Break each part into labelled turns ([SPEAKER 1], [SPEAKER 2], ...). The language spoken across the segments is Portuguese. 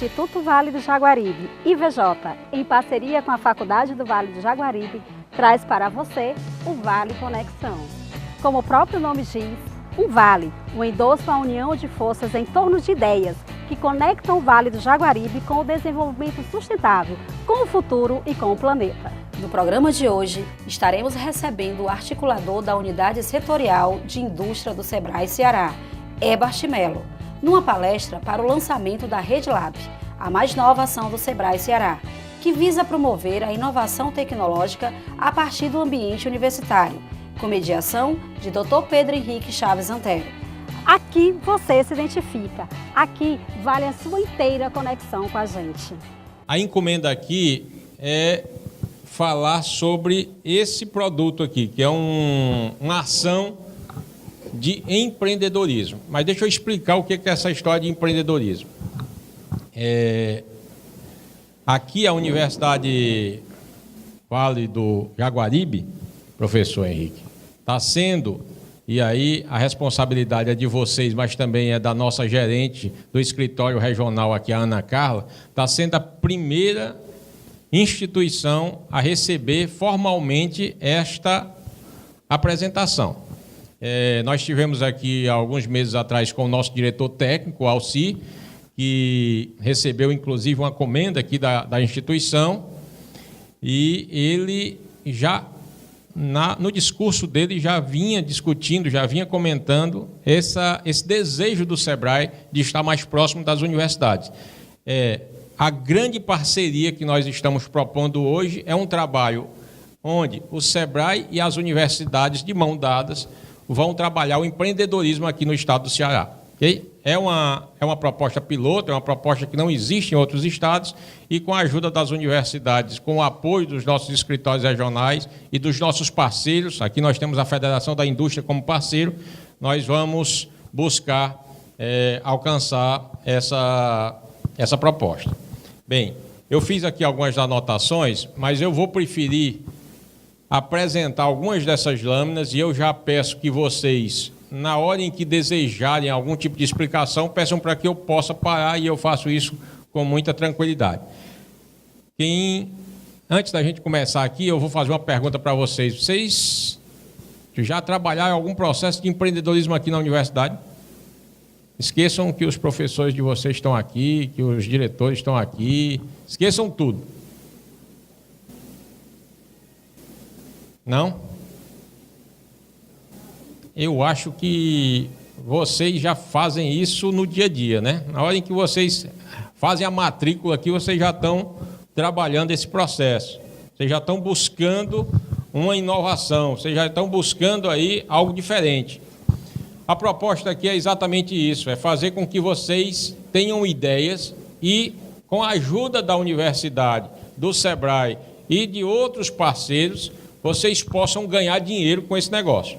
[SPEAKER 1] Instituto Vale do Jaguaribe, IVJ, em parceria com a Faculdade do Vale do Jaguaribe, traz para você o Vale Conexão. Como o próprio nome diz, um vale, um endosso à união de forças em torno de ideias que conectam o Vale do Jaguaribe com o desenvolvimento sustentável, com o futuro e com o planeta.
[SPEAKER 2] No programa de hoje, estaremos recebendo o articulador da Unidade Setorial de Indústria do Sebrae Ceará, Ebert Melo, numa palestra para o lançamento da Rede Lab, a mais nova ação do Sebrae Ceará, que visa promover a inovação tecnológica a partir do ambiente universitário, com mediação de Dr. Pedro Henrique Chaves Antero.
[SPEAKER 1] Aqui você se identifica, aqui vale a sua inteira conexão com a gente.
[SPEAKER 3] A encomenda aqui é falar sobre esse produto aqui, que é uma ação de empreendedorismo. Mas deixa eu explicar o que é essa história de empreendedorismo. Aqui a Universidade Vale do Jaguaribe, professor Henrique, está sendo, e aí a responsabilidade é de vocês, mas também é da nossa gerente do escritório regional aqui, a Ana Carla, está sendo a primeira instituição a receber formalmente esta apresentação. Nós tivemos aqui, alguns meses atrás, com o nosso diretor técnico, o Alci, que recebeu, inclusive, uma comenda aqui da instituição, e ele já, no discurso dele, já vinha discutindo, já vinha comentando esse desejo do Sebrae de estar mais próximo das universidades. A grande parceria que nós estamos propondo hoje é um trabalho onde o Sebrae e as universidades, de mão dadas, vão trabalhar o empreendedorismo aqui no estado do Ceará. Okay? É uma proposta piloto, é uma proposta que não existe em outros estados, e com a ajuda das universidades, com o apoio dos nossos escritórios regionais e dos nossos parceiros, aqui nós temos a Federação da Indústria como parceiro, nós vamos buscar alcançar essa proposta. Bem, eu fiz aqui algumas anotações, mas eu vou preferir apresentar algumas dessas lâminas, e eu já peço que vocês, na hora em que desejarem algum tipo de explicação, peçam para que eu possa parar, e eu faço isso com muita tranquilidade. Antes da gente começar aqui, eu vou fazer uma pergunta para vocês. Vocês já trabalharam em algum processo de empreendedorismo aqui na universidade? Esqueçam que os professores de vocês estão aqui, que os diretores estão aqui, esqueçam tudo. Não? Eu acho que vocês já fazem isso no dia a dia, né? Na hora em que vocês fazem a matrícula aqui, vocês já estão trabalhando esse processo. Vocês já estão buscando uma inovação, vocês já estão buscando aí algo diferente. A proposta aqui é exatamente isso, é fazer com que vocês tenham ideias e, com a ajuda da universidade, do Sebrae e de outros parceiros, vocês possam ganhar dinheiro com esse negócio.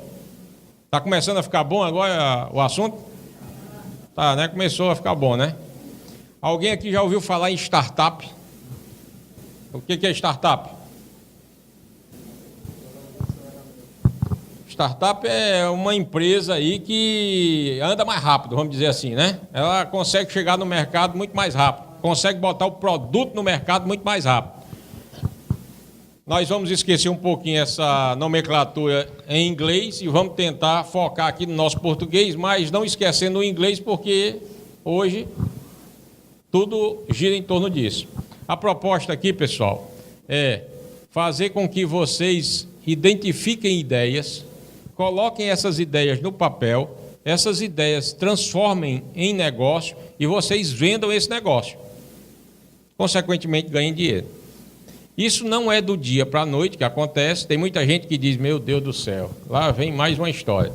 [SPEAKER 3] Está começando a ficar bom agora o assunto? Tá, né? Começou a ficar bom, né? Alguém aqui já ouviu falar em startup? O que é startup? Startup é uma empresa aí que anda mais rápido, vamos dizer assim, né? Ela consegue chegar no mercado muito mais rápido, consegue botar o produto no mercado muito mais rápido. Nós vamos esquecer um pouquinho essa nomenclatura em inglês e vamos tentar focar aqui no nosso português, mas não esquecendo o inglês, porque hoje tudo gira em torno disso. A proposta aqui, pessoal, é fazer com que vocês identifiquem ideias, coloquem essas ideias no papel, essas ideias transformem em negócio e vocês vendam esse negócio. Consequentemente, ganhem dinheiro. Isso não é do dia para a noite que acontece. Tem muita gente que diz, meu Deus do céu, lá vem mais uma história.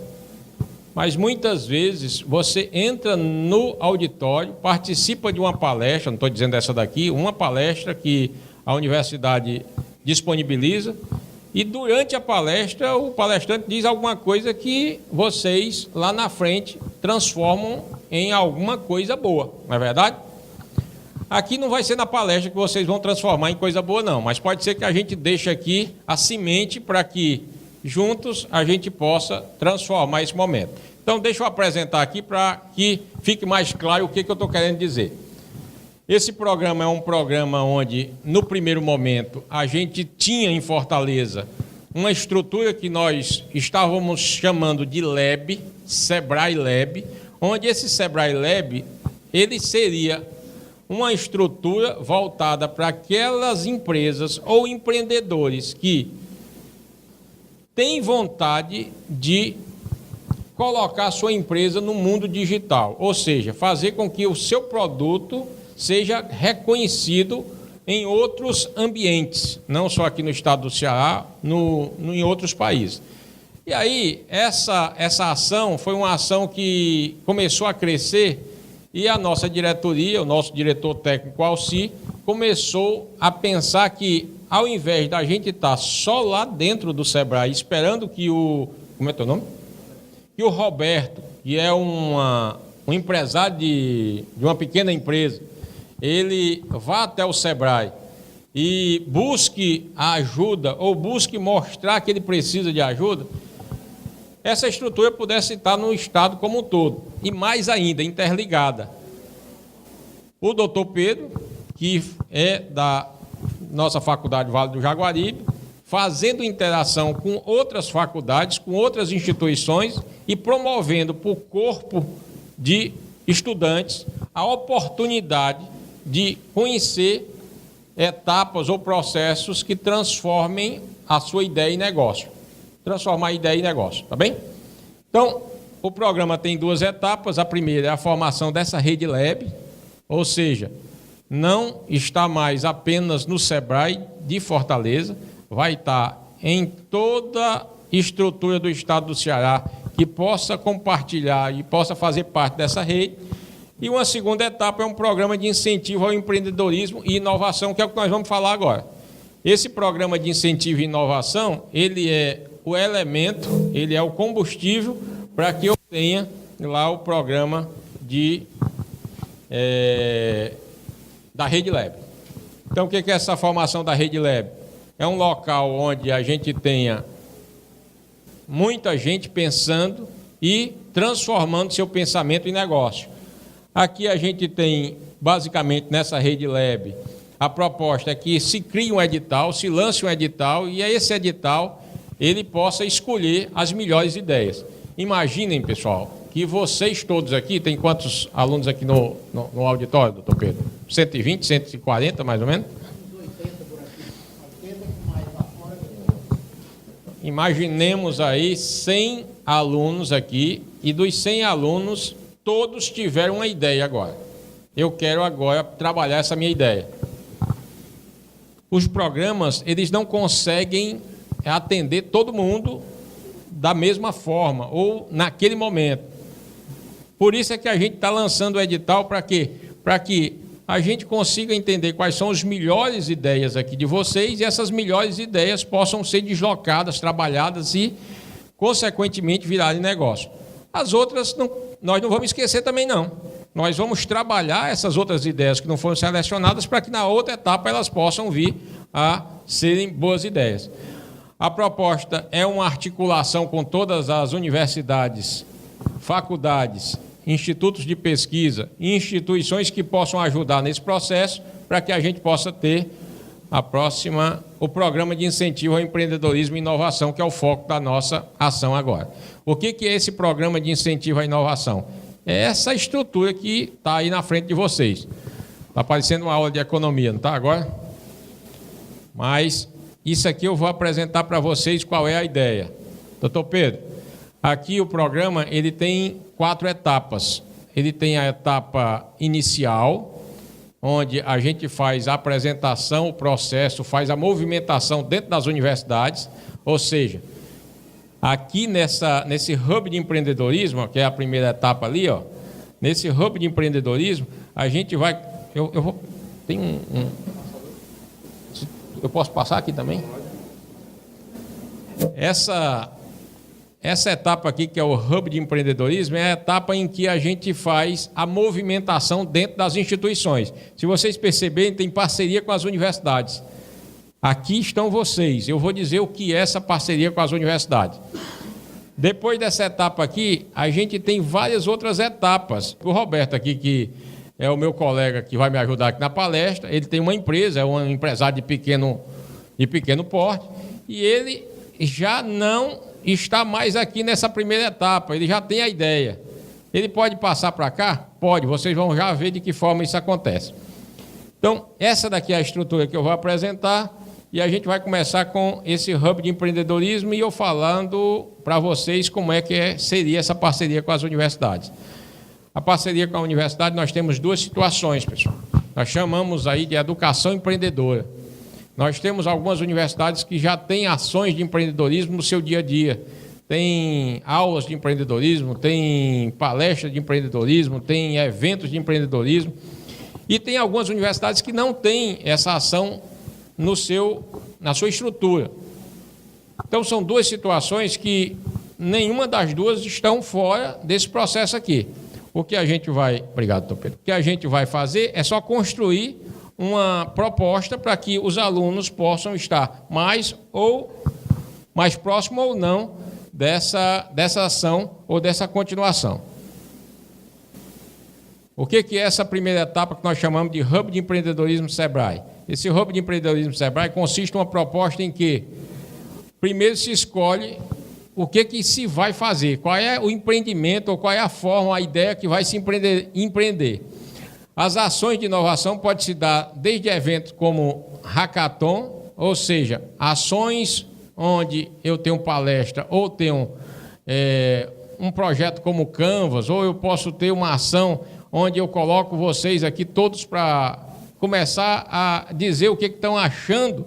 [SPEAKER 3] Mas muitas vezes você entra no auditório, participa de uma palestra, não estou dizendo essa daqui, uma palestra que a universidade disponibiliza, e durante a palestra o palestrante diz alguma coisa que vocês lá na frente transformam em alguma coisa boa, não é verdade? Aqui não vai ser na palestra que vocês vão transformar em coisa boa, não, mas pode ser que a gente deixe aqui a semente para que juntos a gente possa transformar esse momento. Então, deixa eu apresentar aqui para que fique mais claro o que eu estou querendo dizer. Esse programa é um programa onde, no primeiro momento, a gente tinha em Fortaleza uma estrutura que nós estávamos chamando de Lab, Sebrae Lab, onde esse Sebrae Lab, ele seria uma estrutura voltada para aquelas empresas ou empreendedores que têm vontade de colocar sua empresa no mundo digital, ou seja, fazer com que o seu produto seja reconhecido em outros ambientes, não só aqui no estado do Ceará, em outros países. E aí, essa ação foi uma ação que começou a crescer e a nossa diretoria, o nosso diretor técnico Alci, começou a pensar que, ao invés da gente estar só lá dentro do Sebrae, esperando que como é teu nome? Que o Roberto, que é um empresário de uma pequena empresa, ele vá até o Sebrae e busque a ajuda ou busque mostrar que ele precisa de ajuda, essa estrutura pudesse estar no estado como um todo, e mais ainda, interligada. O doutor Pedro, que é da nossa faculdade Vale do Jaguaribe, fazendo interação com outras faculdades, com outras instituições e promovendo para o corpo de estudantes a oportunidade de conhecer etapas ou processos que transformem a sua ideia em negócio. Transformar a ideia em negócio, tá bem? Então, o programa tem 2 etapas. A primeira é a formação dessa rede Lab, ou seja, não está mais apenas no Sebrae de Fortaleza, vai estar em toda estrutura do estado do Ceará que possa compartilhar e possa fazer parte dessa rede. E uma segunda etapa é um programa de incentivo ao empreendedorismo e inovação, que é o que nós vamos falar agora. Esse programa de incentivo e inovação, ele é o elemento, ele é o combustível para que eu tenha lá o programa da Rede Lab. Então, o que é essa formação da Rede Lab? É um local onde a gente tenha muita gente pensando e transformando seu pensamento em negócio. Aqui a gente tem, basicamente, nessa Rede Lab, a proposta é que se crie um edital, se lance um edital, e esse edital ele possa escolher as melhores ideias. Imaginem, pessoal, que vocês todos aqui, tem quantos alunos aqui no auditório, doutor Pedro? 120, 140, mais ou menos? Imaginemos aí 100 alunos aqui, e dos 100 alunos, todos tiveram uma ideia agora. Eu quero agora trabalhar essa minha ideia. Os programas, eles não conseguem atender todo mundo da mesma forma ou naquele momento. Por isso é que a gente está lançando o edital para quê? Para que a gente consiga entender quais são as melhores ideias aqui de vocês e essas melhores ideias possam ser deslocadas, trabalhadas e, consequentemente, virarem negócio. As outras, nós não vamos esquecer também, não. Nós vamos trabalhar essas outras ideias que não foram selecionadas para que, na outra etapa, elas possam vir a serem boas ideias. A proposta é uma articulação com todas as universidades, faculdades, institutos de pesquisa e instituições que possam ajudar nesse processo para que a gente possa ter o programa de incentivo ao empreendedorismo e inovação, que é o foco da nossa ação agora. O que é esse programa de incentivo à inovação? É essa estrutura que está aí na frente de vocês. Está parecendo uma aula de economia, não está agora? Mas isso aqui eu vou apresentar para vocês qual é a ideia. Doutor Pedro, aqui o programa ele tem 4 etapas. Ele tem a etapa inicial, onde a gente faz a apresentação, o processo, faz a movimentação dentro das universidades, ou seja, aqui nesse hub de empreendedorismo, que é a primeira etapa ali, ó, nesse hub de empreendedorismo, a gente vai... Eu posso passar aqui também? Essa etapa aqui, que é o hub de empreendedorismo, é a etapa em que a gente faz a movimentação dentro das instituições. Se vocês perceberem, tem parceria com as universidades. Aqui estão vocês. Eu vou dizer o que é essa parceria com as universidades. Depois dessa etapa aqui, a gente tem várias outras etapas. O Roberto aqui, que é o meu colega que vai me ajudar aqui na palestra. Ele tem uma empresa, é um empresário de pequeno porte, e ele já não está mais aqui nessa primeira etapa, ele já tem a ideia. Ele pode passar para cá? Pode, vocês vão já ver de que forma isso acontece. Então, essa daqui é a estrutura que eu vou apresentar, e a gente vai começar com esse hub de empreendedorismo e eu falando para vocês como é que seria essa parceria com as universidades. A parceria com a universidade, nós temos duas situações, pessoal. Nós chamamos aí de educação empreendedora. Nós temos algumas universidades que já têm ações de empreendedorismo no seu dia a dia. Tem aulas de empreendedorismo, tem palestras de empreendedorismo, tem eventos de empreendedorismo. E tem algumas universidades que não têm essa ação na sua estrutura. Então, são duas situações que nenhuma das duas estão fora desse processo aqui. O que a gente vai... Obrigado, doutor Pedro. O que a gente vai fazer é só construir uma proposta para que os alunos possam estar mais próximo ou não dessa ação ou dessa continuação. O que é essa primeira etapa que nós chamamos de Hub de Empreendedorismo Sebrae? Esse Hub de Empreendedorismo Sebrae consiste em uma proposta em que, primeiro, se escolhe o que se vai fazer, qual é o empreendimento, ou qual é a forma, a ideia que vai se empreender. As ações de inovação podem se dar desde eventos como hackathon, ou seja, ações onde eu tenho palestra ou tenho um projeto como Canvas, ou eu posso ter uma ação onde eu coloco vocês aqui todos para começar a dizer o que estão achando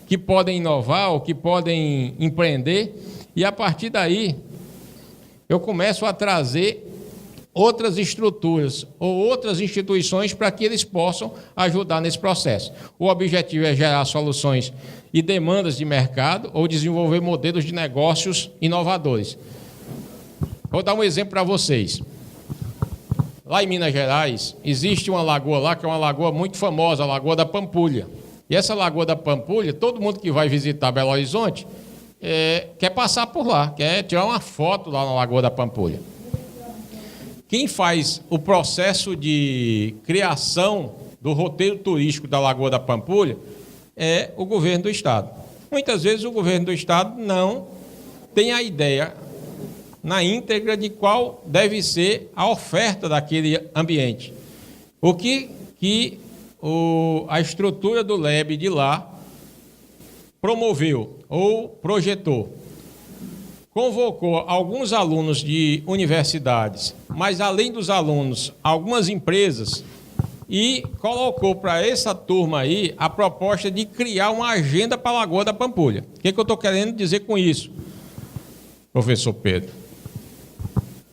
[SPEAKER 3] que podem inovar ou que podem empreender, e a partir daí eu começo a trazer outras estruturas ou outras instituições para que eles possam ajudar nesse processo. O objetivo é gerar soluções e demandas de mercado ou desenvolver modelos de negócios inovadores. Vou dar um exemplo para vocês. Lá em Minas Gerais, existe uma lagoa lá, que é uma lagoa muito famosa, a Lagoa da Pampulha. E essa Lagoa da Pampulha, todo mundo que vai visitar Belo Horizonte quer passar por lá, quer tirar uma foto lá na Lagoa da Pampulha. Quem faz o processo de criação do roteiro turístico da Lagoa da Pampulha é o governo do Estado. Muitas vezes o governo do Estado não tem a ideia na íntegra de qual deve ser a oferta daquele ambiente. O que a estrutura do LEB de lá promoveu ou projetou? Convocou alguns alunos de universidades, mas além dos alunos, algumas empresas, e colocou para essa turma aí a proposta de criar uma agenda para a Lagoa da Pampulha. O que eu estou querendo dizer com isso, professor Pedro?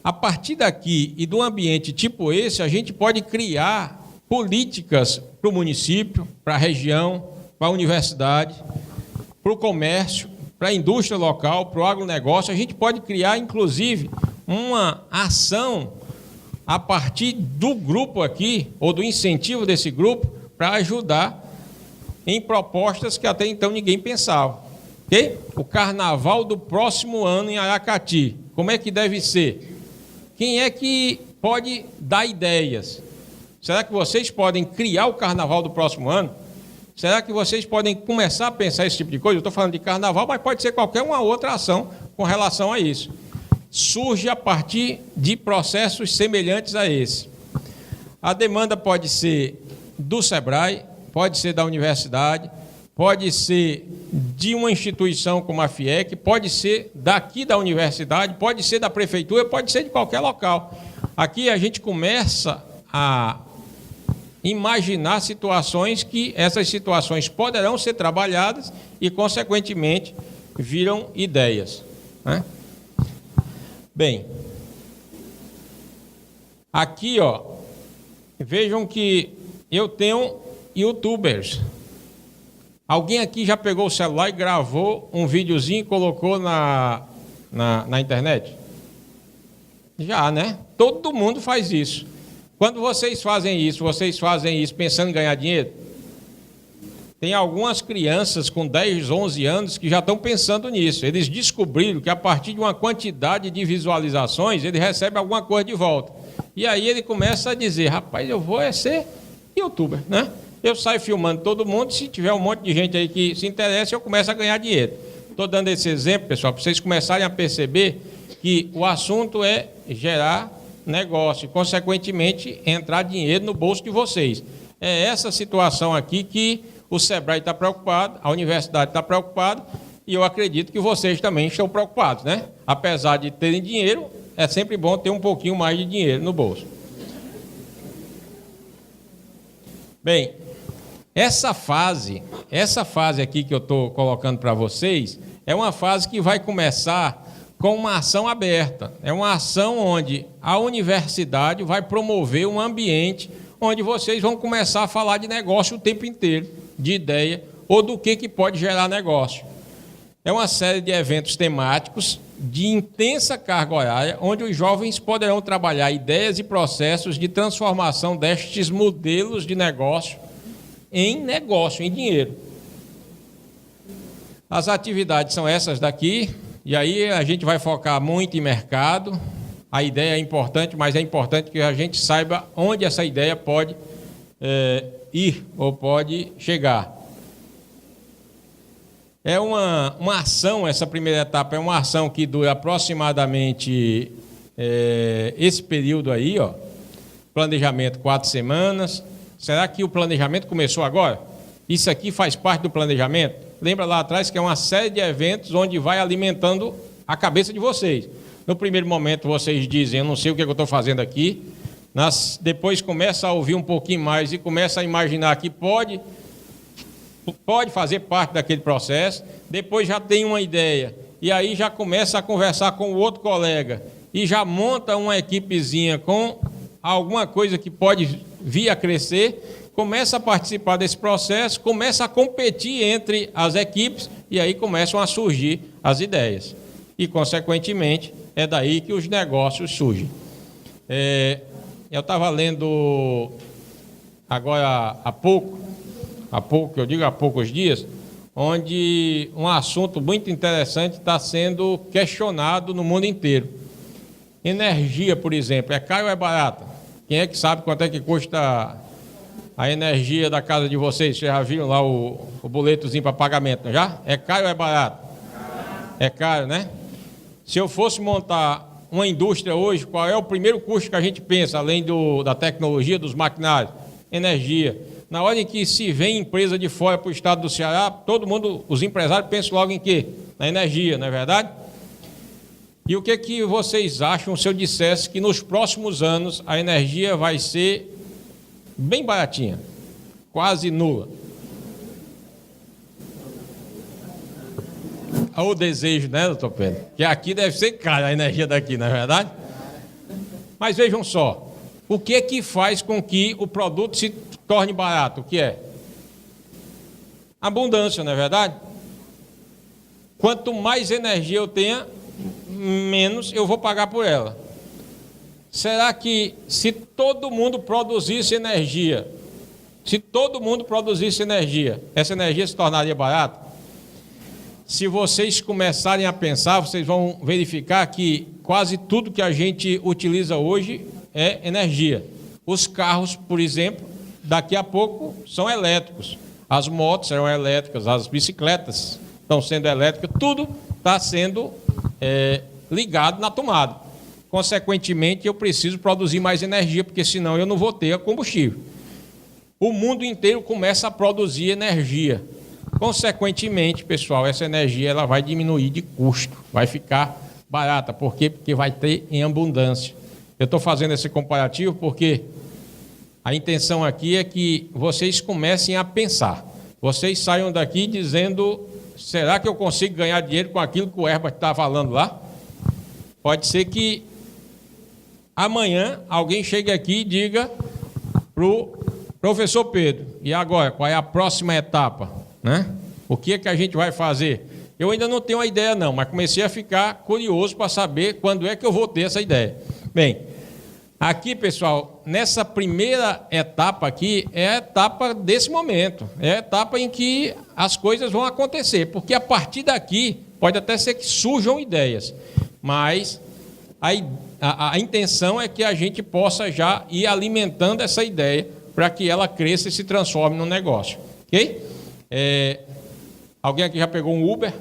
[SPEAKER 3] A partir daqui e do ambiente tipo esse, a gente pode criar políticas para o município, para a região, para a universidade, para o comércio, para a indústria local, para o agronegócio. A gente pode criar, inclusive, uma ação a partir do grupo aqui, ou do incentivo desse grupo, para ajudar em propostas que até então ninguém pensava. Okay? O carnaval do próximo ano em Aracati, como é que deve ser? Quem é que pode dar ideias? Será que vocês podem criar o carnaval do próximo ano? Será que vocês podem começar a pensar esse tipo de coisa? Eu estou falando de carnaval, mas pode ser qualquer uma outra ação com relação a isso. Surge a partir de processos semelhantes a esse. A demanda pode ser do Sebrae, pode ser da universidade, pode ser de uma instituição como a FIEC, pode ser daqui da universidade, pode ser da prefeitura, pode ser de qualquer local. Aqui a gente começa a imaginar situações que essas situações poderão ser trabalhadas e, consequentemente, viram ideias, né? Bem, aqui, ó, vejam que eu tenho youtubers. Alguém aqui já pegou o celular e gravou um videozinho e colocou na internet? Já, né? Todo mundo faz isso. Quando vocês fazem isso pensando em ganhar dinheiro? Tem algumas crianças com 10, 11 anos que já estão pensando nisso. Eles descobriram que a partir de uma quantidade de visualizações, ele recebe alguma coisa de volta. E aí ele começa a dizer, rapaz, eu vou ser youtuber, né? Eu saio filmando todo mundo, se tiver um monte de gente aí que se interessa, eu começo a ganhar dinheiro. Estou dando esse exemplo, pessoal, para vocês começarem a perceber que o assunto é gerar negócio e, consequentemente, entrar dinheiro no bolso de vocês. É essa situação aqui que o Sebrae está preocupado, a universidade está preocupada, e eu acredito que vocês também estão preocupados, né? Apesar de terem dinheiro, é sempre bom ter um pouquinho mais de dinheiro no bolso. Bem, essa fase aqui que eu estou colocando para vocês, é uma fase que vai começar com uma ação aberta. É uma ação onde a universidade vai promover um ambiente onde vocês vão começar a falar de negócio o tempo inteiro, de ideia, ou do que pode gerar negócio. É uma série de eventos temáticos de intensa carga horária, onde os jovens poderão trabalhar ideias e processos de transformação destes modelos de negócio, em dinheiro. As atividades são essas daqui, e aí a gente vai focar muito em mercado. A ideia é importante, mas é importante que a gente saiba onde essa ideia pode ir ou pode chegar. É uma ação, essa primeira etapa é uma ação que dura aproximadamente esse período aí, ó, planejamento 4 semanas. Será que o planejamento começou agora? Isso aqui faz parte do planejamento? Lembra lá atrás que é uma série de eventos onde vai alimentando a cabeça de vocês. No primeiro momento vocês dizem, eu não sei o que eu estou fazendo aqui. Depois começa a ouvir um pouquinho mais e começa a imaginar que pode fazer parte daquele processo. Depois já tem uma ideia. E aí já começa a conversar com o outro colega. E já monta uma equipezinha com alguma coisa que pode vir a crescer. Começa a participar desse processo, começa a competir entre as equipes e aí começam a surgir as ideias. E, consequentemente, é daí que os negócios surgem. Eu estava lendo agora há pouco, eu digo há poucos dias, onde um assunto muito interessante está sendo questionado no mundo inteiro. Energia, por exemplo, é cara ou é barata? Quem é que sabe quanto é que custa a energia da casa de vocês? Vocês já viram lá o boletozinho para pagamento, não já? É caro ou é barato? É caro, né? Se eu fosse montar uma indústria hoje, qual é o primeiro custo que a gente pensa, além da tecnologia, dos maquinários? Energia. Na hora em que se vem empresa de fora para o estado do Ceará, todo mundo, os empresários pensam logo em quê? Na energia, não é verdade? E o que vocês acham se eu dissesse que nos próximos anos a energia vai ser bem baratinha, quase nula? O desejo, né, doutor Pedro? Que aqui deve ser cara a energia daqui, não é verdade? Mas vejam só, o que faz com que o produto se torne barato? O que é? Abundância, não é verdade? Quanto mais energia eu tenha, menos eu vou pagar por ela. Será que se todo mundo produzisse energia, essa energia se tornaria barata? Se vocês começarem a pensar, vocês vão verificar que quase tudo que a gente utiliza hoje é energia. Os carros, por exemplo, daqui a pouco são elétricos. As motos serão elétricas, as bicicletas estão sendo elétricas, tudo está sendo ligado na tomada. Consequentemente, eu preciso produzir mais energia, porque senão eu não vou ter combustível. O mundo inteiro começa a produzir energia. Consequentemente, pessoal, essa energia ela vai diminuir de custo, vai ficar barata. Por quê? Porque vai ter em abundância. Eu estou fazendo esse comparativo porque a intenção aqui é que vocês comecem a pensar. Vocês saiam daqui dizendo, será que eu consigo ganhar dinheiro com aquilo que o Herbert está falando lá? Pode ser que amanhã alguém chegue aqui e diga para o professor Pedro, e agora, qual é a próxima etapa? Né? O que é que a gente vai fazer? Eu ainda não tenho uma ideia não, mas comecei a ficar curioso para saber quando é que eu vou ter essa ideia. Bem, aqui, pessoal, nessa primeira etapa aqui, é a etapa desse momento, é a etapa em que as coisas vão acontecer, porque a partir daqui pode até ser que surjam ideias, mas a intenção é que a gente possa já ir alimentando essa ideia para que ela cresça e se transforme num negócio. Ok? Alguém aqui já pegou um Uber?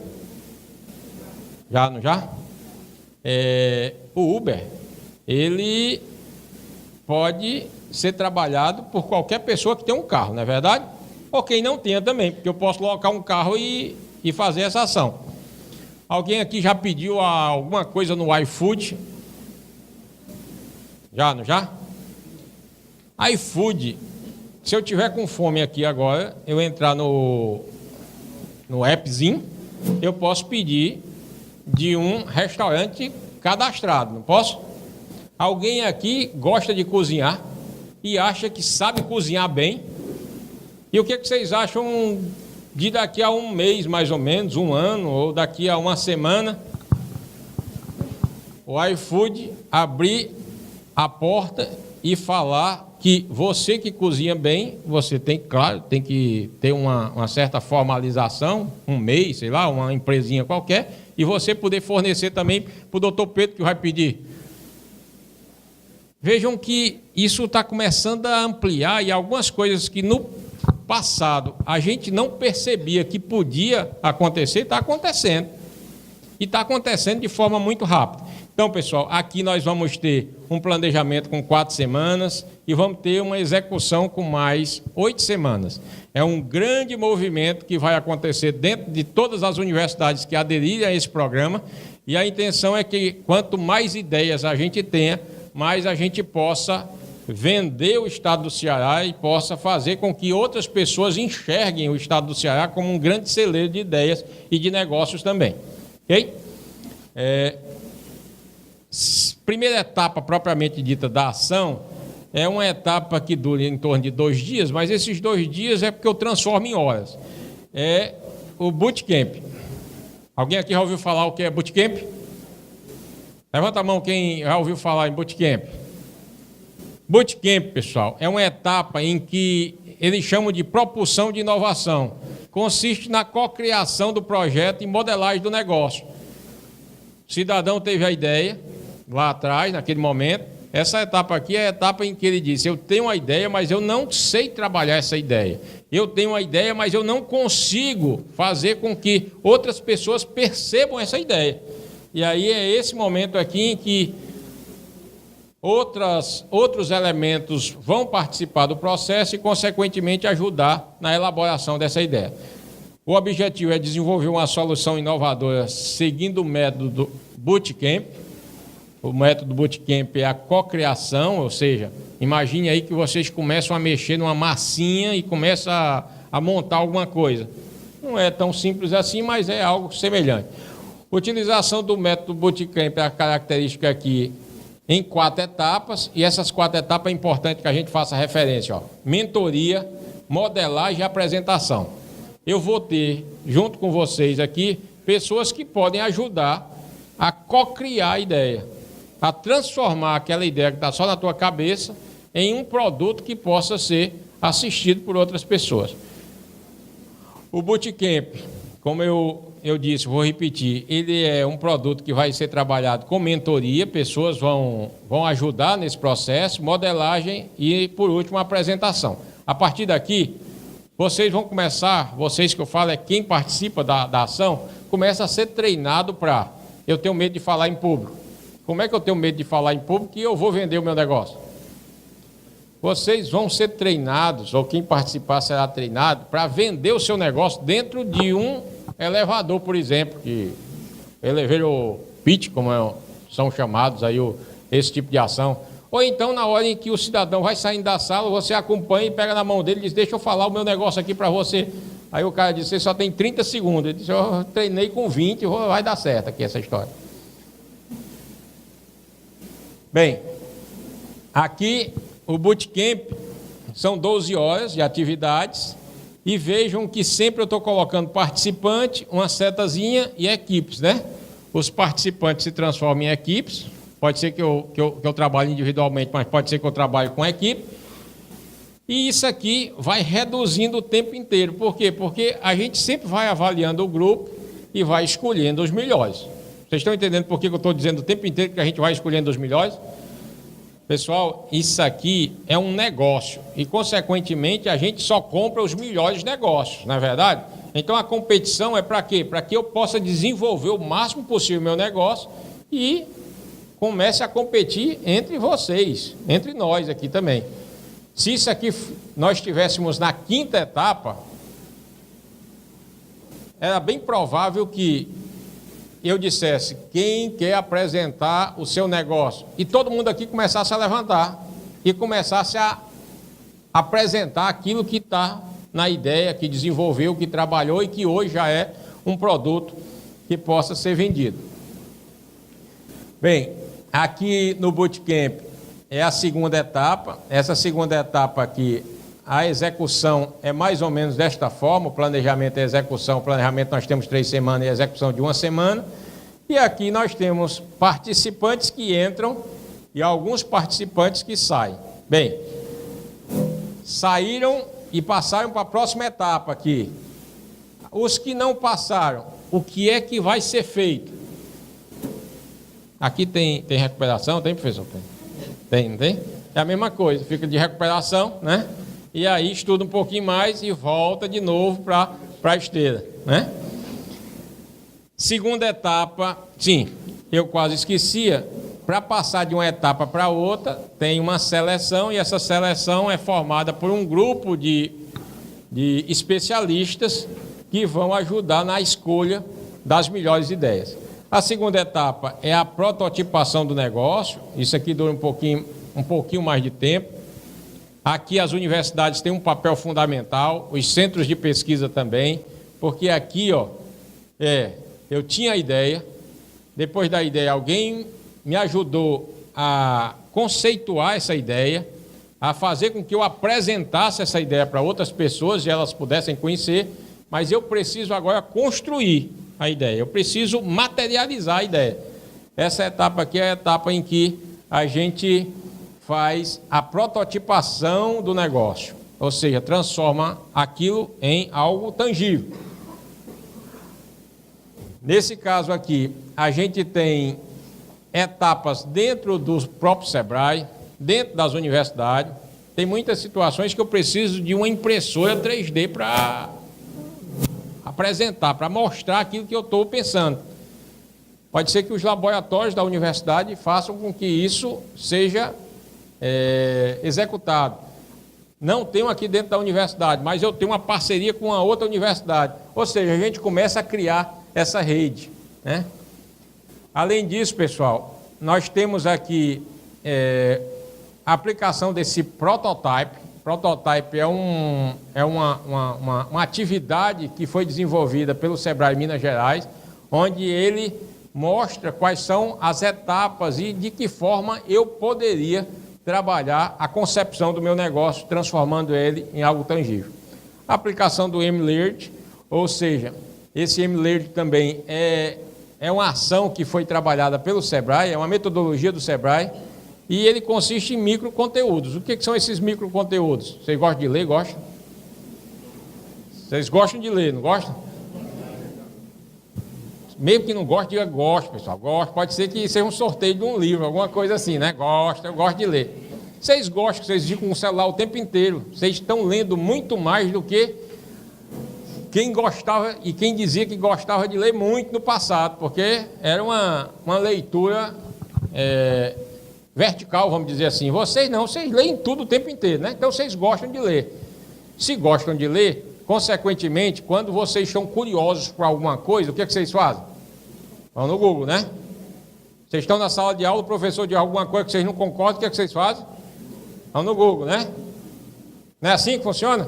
[SPEAKER 3] Já, não já? O Uber, ele pode ser trabalhado por qualquer pessoa que tenha um carro, não é verdade? Ou quem não tenha também, porque eu posso colocar um carro e fazer essa ação. Alguém aqui já pediu alguma coisa no iFood? Já, não já? iFood, se eu tiver com fome aqui agora, eu entrar no appzinho, eu posso pedir de um restaurante cadastrado, não posso? Alguém aqui gosta de cozinhar e acha que sabe cozinhar bem? E o que vocês acham de daqui a um mês, mais ou menos, um ano, ou daqui a uma semana, o iFood abrir a porta e falar que você que cozinha bem, você tem, claro, tem que ter uma certa formalização, um mês, sei lá, uma empresinha qualquer, e você poder fornecer também para o doutor Pedro, que vai pedir. Vejam que isso está começando a ampliar, e algumas coisas que no passado a gente não percebia que podia acontecer, está acontecendo. E está acontecendo de forma muito rápida. Então, pessoal, aqui nós vamos ter um planejamento com 4 semanas e vamos ter uma execução com mais 8 semanas. É um grande movimento que vai acontecer dentro de todas as universidades que aderirem a esse programa, e a intenção é que quanto mais ideias a gente tenha, mais a gente possa vender o estado do Ceará e possa fazer com que outras pessoas enxerguem o estado do Ceará como um grande celeiro de ideias e de negócios também. Ok? Primeira etapa propriamente dita da ação é uma etapa que dura em torno de 2 dias, mas esses 2 dias é porque eu transformo em horas. É o bootcamp. Alguém aqui já ouviu falar o que é bootcamp? Levanta a mão quem já ouviu falar em bootcamp. Bootcamp, pessoal, é uma etapa em que eles chamam de propulsão de inovação. Consiste na cocriação do projeto e modelagem do negócio. O cidadão teve a ideia lá atrás, naquele momento. Essa etapa aqui é a etapa em que ele disse: eu tenho uma ideia, mas eu não sei trabalhar essa ideia. Eu tenho uma ideia, mas eu não consigo fazer com que outras pessoas percebam essa ideia. E aí é esse momento aqui em que outros elementos vão participar do processo e, consequentemente, ajudar na elaboração dessa ideia. O objetivo é desenvolver uma solução inovadora seguindo o método Bootcamp. O método Bootcamp é a cocriação, ou seja, imagine aí que vocês começam a mexer numa massinha e começam a montar alguma coisa. Não é tão simples assim, mas é algo semelhante. Utilização do método Bootcamp é a característica aqui em 4 etapas, e essas 4 etapas é importante que a gente faça referência. Mentoria, modelagem e apresentação. Eu vou ter, junto com vocês aqui, pessoas que podem ajudar a cocriar a ideia, a transformar aquela ideia que está só na tua cabeça em um produto que possa ser assistido por outras pessoas. O Bootcamp, como eu disse, vou repetir, ele é um produto que vai ser trabalhado com mentoria, pessoas vão ajudar nesse processo, modelagem e, por último, a apresentação. A partir daqui, vocês vão começar, vocês que eu falo é quem participa da ação, começa a ser treinado para: eu tenho medo de falar em público. Como é que eu tenho medo de falar em público e eu vou vender o meu negócio? Vocês vão ser treinados, ou quem participar será treinado, para vender o seu negócio dentro de um elevador, por exemplo, que elevator pitch, como são chamados aí esse tipo de ação. Ou então, na hora em que o cidadão vai saindo da sala, você acompanha e pega na mão dele e diz: deixa eu falar o meu negócio aqui para você. Aí o cara diz: você só tem 30 segundos. Ele diz: eu treinei com 20, vai dar certo aqui essa história. Bem, aqui o Bootcamp são 12 horas de atividades, e vejam que sempre eu estou colocando participante, uma setazinha e equipes, né? Os participantes se transformam em equipes, pode ser que eu trabalhe individualmente, mas pode ser que eu trabalhe com equipe, e isso aqui vai reduzindo o tempo inteiro. Por quê? Porque a gente sempre vai avaliando o grupo e vai escolhendo os melhores. Vocês estão entendendo por que eu estou dizendo o tempo inteiro que a gente vai escolhendo os melhores? Pessoal, isso aqui é um negócio e, consequentemente, a gente só compra os melhores negócios, não é verdade? Então, a competição é para quê? Para que eu possa desenvolver o máximo possível o meu negócio e comece a competir entre vocês, entre nós aqui também. Se isso aqui nós estivéssemos na 5ª etapa, era bem provável que eu dissesse quem quer apresentar o seu negócio e todo mundo aqui começasse a levantar e começasse a apresentar aquilo que está na ideia, que desenvolveu, que trabalhou e que hoje já é um produto que possa ser vendido. Bem, aqui no Bootcamp é a 2ª etapa. Essa 2ª etapa aqui, a execução é mais ou menos desta forma, o planejamento e a execução. O planejamento nós temos 3 semanas e a execução de 1 semana. E aqui nós temos participantes que entram e alguns participantes que saem. Bem, saíram e passaram para a próxima etapa aqui. Os que não passaram, o que é que vai ser feito? Aqui tem recuperação, tem, professor? Tem, não tem? É a mesma coisa, fica de recuperação, né? E aí estuda um pouquinho mais e volta de novo para a esteira, né? 2ª etapa, sim, eu quase esquecia, para passar de uma etapa para outra, tem uma seleção e essa seleção é formada por um grupo de especialistas que vão ajudar na escolha das melhores ideias. A 2ª etapa é a prototipação do negócio, isso aqui dura um pouquinho mais de tempo. Aqui as universidades têm um papel fundamental, os centros de pesquisa também, porque aqui, eu tinha a ideia, depois da ideia alguém me ajudou a conceituar essa ideia, a fazer com que eu apresentasse essa ideia para outras pessoas e elas pudessem conhecer, mas eu preciso agora construir a ideia, eu preciso materializar a ideia. Essa etapa aqui é a etapa em que a gente faz a prototipação do negócio, ou seja, transforma aquilo em algo tangível. Nesse caso aqui, a gente tem etapas dentro do próprio Sebrae, dentro das universidades. Tem muitas situações que eu preciso de uma impressora 3D para apresentar, para mostrar aquilo que eu estou pensando. Pode ser que os laboratórios da universidade façam com que isso seja executado. Não tenho aqui dentro da universidade, mas eu tenho uma parceria com uma outra universidade. Ou seja, a gente começa a criar essa rede, né? Além disso, pessoal, nós temos aqui a aplicação desse prototype. Prototype é uma atividade que foi desenvolvida pelo Sebrae Minas Gerais, onde ele mostra quais são as etapas e de que forma eu poderia trabalhar a concepção do meu negócio, transformando ele em algo tangível. A aplicação do M-Learn, ou seja, esse M-Learn também é uma ação que foi trabalhada pelo Sebrae, é uma metodologia do Sebrae, e ele consiste em microconteúdos. O que são esses microconteúdos? Vocês gostam de ler? Gostam? Vocês gostam de ler, não gostam? Mesmo que não goste, diga gosto, pessoal. Gosto. Pode ser que seja um sorteio de um livro, alguma coisa assim, né? Gosto, eu gosto de ler. Vocês gostam, vocês ficam com o celular o tempo inteiro. Vocês estão lendo muito mais do que quem gostava e quem dizia que gostava de ler muito no passado, porque era uma leitura vertical, vamos dizer assim. Vocês não, vocês leem tudo o tempo inteiro, né? Então vocês gostam de ler. Se gostam de ler, consequentemente, quando vocês estão curiosos por alguma coisa, o que vocês fazem? Vão no Google, né? Vocês estão na sala de aula, o professor diz alguma coisa que vocês não concordam, o que vocês fazem? Vão no Google, né? Não é assim que funciona?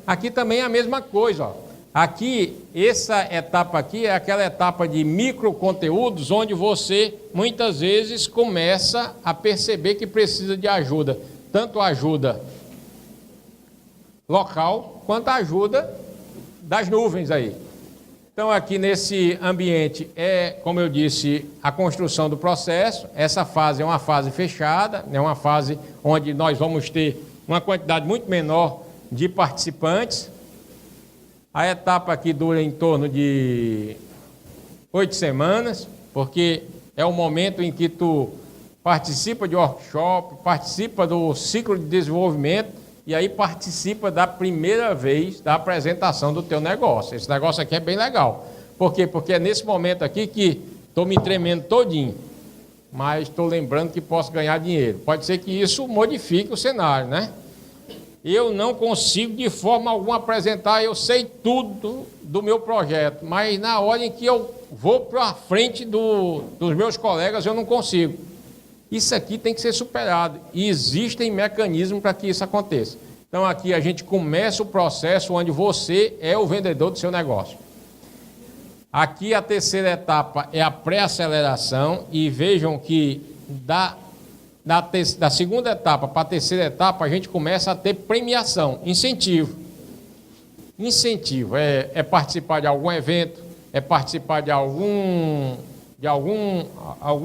[SPEAKER 3] Aqui também é a mesma coisa, ó. Aqui, essa etapa aqui é aquela etapa de microconteúdos, onde você, muitas vezes, começa a perceber que precisa de ajuda. Tanto ajuda local, quanto a ajuda das nuvens aí. Então, aqui nesse ambiente como eu disse, a construção do processo. Essa fase é uma fase fechada, é uma fase onde nós vamos ter uma quantidade muito menor de participantes. A etapa aqui dura em torno de 8 semanas. porque é o momento em que tu participa de workshop, participa do ciclo de desenvolvimento e aí participa da primeira vez da apresentação do teu negócio. Esse negócio aqui é bem legal. Por quê? Porque é nesse momento aqui que estou me tremendo todinho, mas estou lembrando que posso ganhar dinheiro. Pode ser que isso modifique o cenário, né? Eu não consigo de forma alguma apresentar, eu sei tudo do meu projeto, mas na hora em que eu vou para a frente dos meus colegas, eu não consigo. Isso aqui tem que ser superado e existem mecanismos para que isso aconteça. Então aqui a gente começa o processo onde você é o vendedor do seu negócio. Aqui a terceira etapa é a pré-aceleração e vejam que da segunda etapa para a terceira etapa a gente começa a ter premiação, incentivo. Incentivo é participar de algum evento, é participar de algum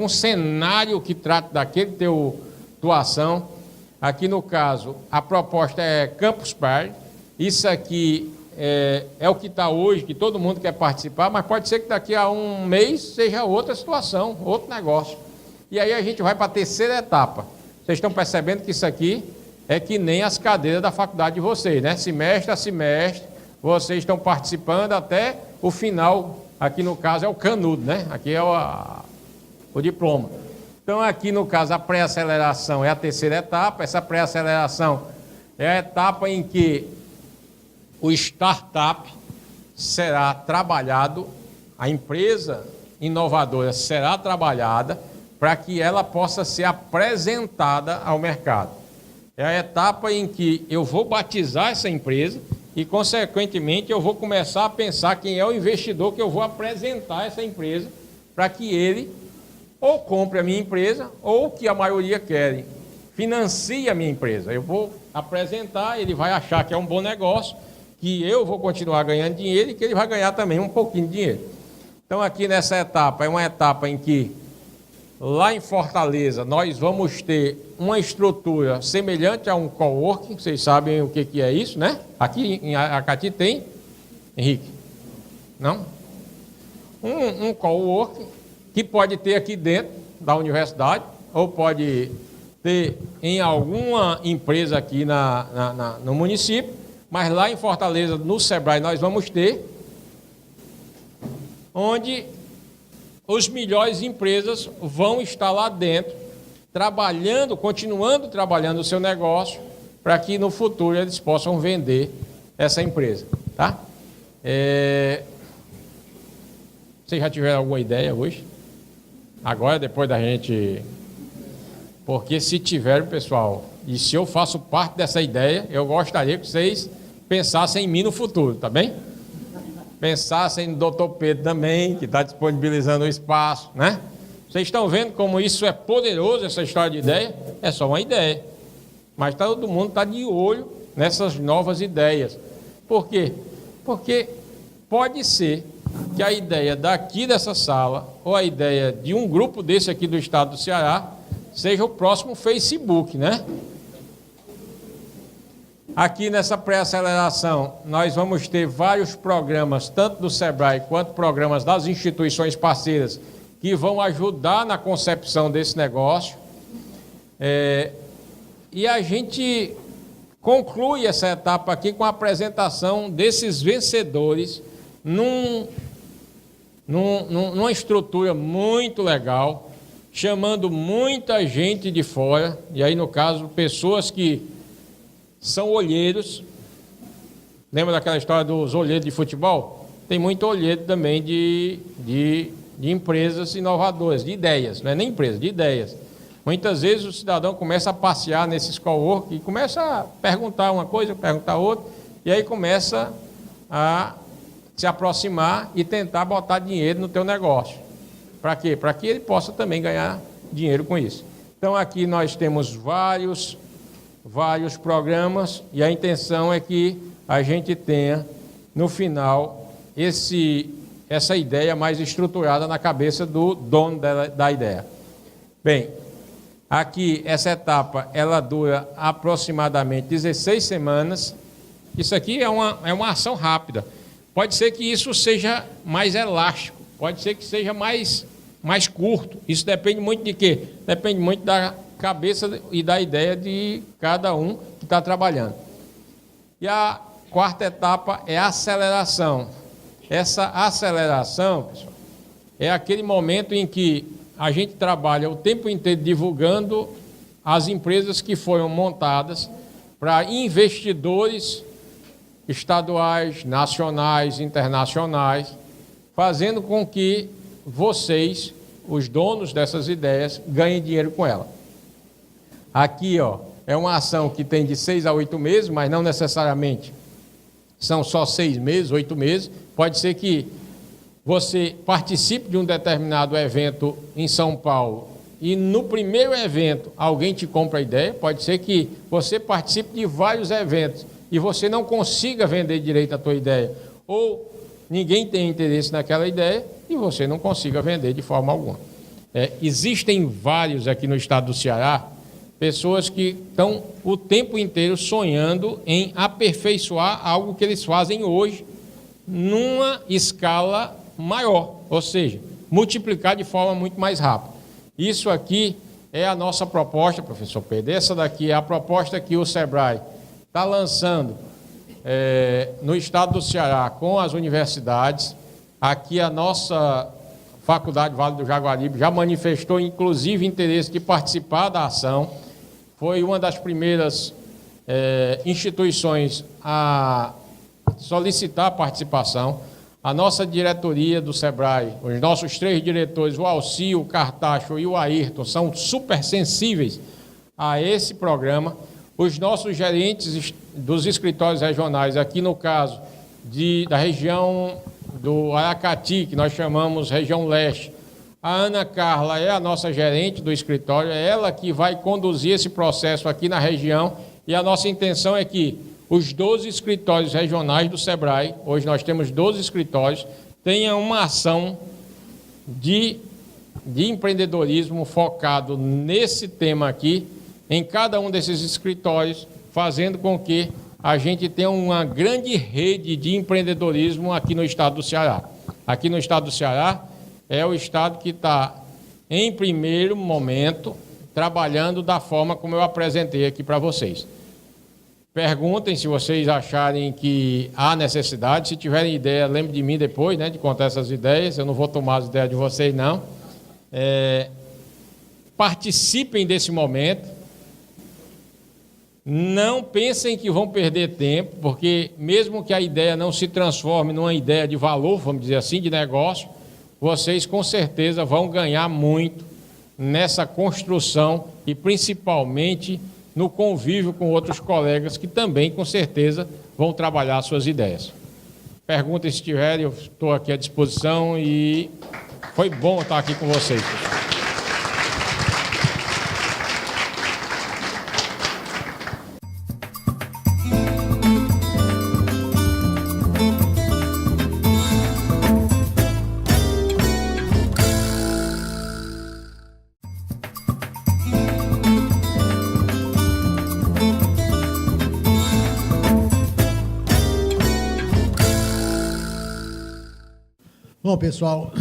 [SPEAKER 3] cenário que trate daquele tua ação. Aqui no caso, a proposta é Campus Party. Isso aqui é o que está hoje, que todo mundo quer participar, mas pode ser que daqui a um mês seja outra situação, outro negócio. E aí a gente vai para a terceira etapa. Vocês estão percebendo que isso aqui é que nem as cadeiras da faculdade de vocês, né? Semestre a semestre, vocês estão participando até o final. Aqui no caso é o canudo, né? Aqui é o diploma. Então aqui no caso a pré-aceleração é a terceira etapa. Essa pré-aceleração é a etapa em que o startup será trabalhado, a empresa inovadora será trabalhada para que ela possa ser apresentada ao mercado. É a etapa em que eu vou batizar essa empresa e, consequentemente, eu vou começar a pensar quem é o investidor que eu vou apresentar essa empresa para que ele ou compre a minha empresa ou, que a maioria querem, financie a minha empresa. Eu vou apresentar, ele vai achar que é um bom negócio, que eu vou continuar ganhando dinheiro e que ele vai ganhar também um pouquinho de dinheiro. Então, aqui nessa etapa, é uma etapa em que, lá em Fortaleza, nós vamos ter uma estrutura semelhante a um coworking. Vocês sabem o que é isso, né? Aqui em Aracati tem, Henrique? Não? Um coworking que pode ter aqui dentro da universidade ou pode ter em alguma empresa aqui no município, mas lá em Fortaleza, no Sebrae, nós vamos ter, onde os melhores empresas vão estar lá dentro, trabalhando, continuando trabalhando o seu negócio, para que no futuro eles possam vender essa empresa, tá? Vocês já tiveram alguma ideia hoje? Agora, depois da gente... Porque se tiverem, pessoal, e se eu faço parte dessa ideia, eu gostaria que vocês pensassem em mim no futuro, tá bem? Pensassem no Dr. Pedro também, que está disponibilizando o espaço, né? Vocês estão vendo como isso é poderoso, essa história de ideia? É só uma ideia. Mas todo mundo está de olho nessas novas ideias. Por quê? Porque pode ser que a ideia daqui dessa sala, ou a ideia de um grupo desse aqui do estado do Ceará, seja o próximo Facebook, né? Aqui nessa pré-aceleração, nós vamos ter vários programas, tanto do Sebrae quanto programas das instituições parceiras, que vão ajudar na concepção desse negócio. E a gente conclui essa etapa aqui com a apresentação desses vencedores numa estrutura muito legal, chamando muita gente de fora, e aí, no caso, pessoas que são olheiros. Lembra daquela história dos olheiros de futebol? Tem muito olheiro também de empresas inovadoras, de ideias, não é nem empresa, de ideias. Muitas vezes o cidadão começa a passear nesses coworking e começa a perguntar uma coisa, perguntar outra, e aí começa a se aproximar e tentar botar dinheiro no teu negócio. Para quê? Para que ele possa também ganhar dinheiro com isso. Então, aqui nós temos vários programas e a intenção é que a gente tenha, no final, essa ideia mais estruturada na cabeça do dono da ideia. Bem, aqui, essa etapa, ela dura aproximadamente 16 semanas. Isso aqui é uma ação rápida. Pode ser que isso seja mais elástico, pode ser que seja mais mais curto. Isso depende muito de quê? Depende muito da cabeça e da ideia de cada um que está trabalhando. E a quarta etapa é a aceleração. Essa aceleração, pessoal, é aquele momento em que a gente trabalha o tempo inteiro divulgando as empresas que foram montadas para investidores estaduais, nacionais, internacionais, fazendo com que vocês, os donos dessas ideias, ganhem dinheiro com ela. Aqui, ó, é uma ação que tem de 6 a 8 meses, mas não necessariamente são só 6 meses, 8 meses. Pode ser que você participe de um determinado evento em São Paulo e no primeiro evento alguém te compra a ideia. Pode ser que você participe de vários eventos e você não consiga vender direito a tua ideia, ou ninguém tem interesse naquela ideia e você não consiga vender de forma alguma. Existem vários aqui no estado do Ceará, pessoas que estão o tempo inteiro sonhando em aperfeiçoar algo que eles fazem hoje numa escala maior, ou seja, multiplicar de forma muito mais rápida. Isso aqui é a nossa proposta, professor Pedro. Essa daqui é a proposta que o SEBRAE está lançando no estado do Ceará com as universidades. Aqui a nossa Faculdade Vale do Jaguaribe já manifestou, inclusive, interesse de participar da ação. Foi uma das primeiras instituições a solicitar a participação. A nossa diretoria do SEBRAE, os nossos 3 diretores, o Alci, o Cartacho e o Ayrton, são super sensíveis a esse programa. Os nossos gerentes dos escritórios regionais, aqui no caso da região do Aracati, que nós chamamos região leste, a Ana Carla é a nossa gerente do escritório, é ela que vai conduzir esse processo aqui na região, e a nossa intenção é que os 12 escritórios regionais do SEBRAE, hoje nós temos 12 escritórios, tenham uma ação de empreendedorismo focado nesse tema aqui, em cada um desses escritórios, fazendo com que a gente tenha uma grande rede de empreendedorismo aqui no estado do Ceará. Aqui no estado do Ceará é o estado que está, em primeiro momento, trabalhando da forma como eu apresentei aqui para vocês. Perguntem se vocês acharem que há necessidade. Se tiverem ideia, lembre de mim depois, né, de contar essas ideias. Eu não vou tomar as ideias de vocês, não. Participem desse momento. Não pensem que vão perder tempo, porque mesmo que a ideia não se transforme numa ideia de valor, vamos dizer assim, de negócio, vocês com certeza vão ganhar muito nessa construção e principalmente no convívio com outros colegas que também, com certeza, vão trabalhar suas ideias. Perguntem se tiverem, eu estou aqui à disposição e foi bom estar aqui com vocês.
[SPEAKER 4] Bom, pessoal,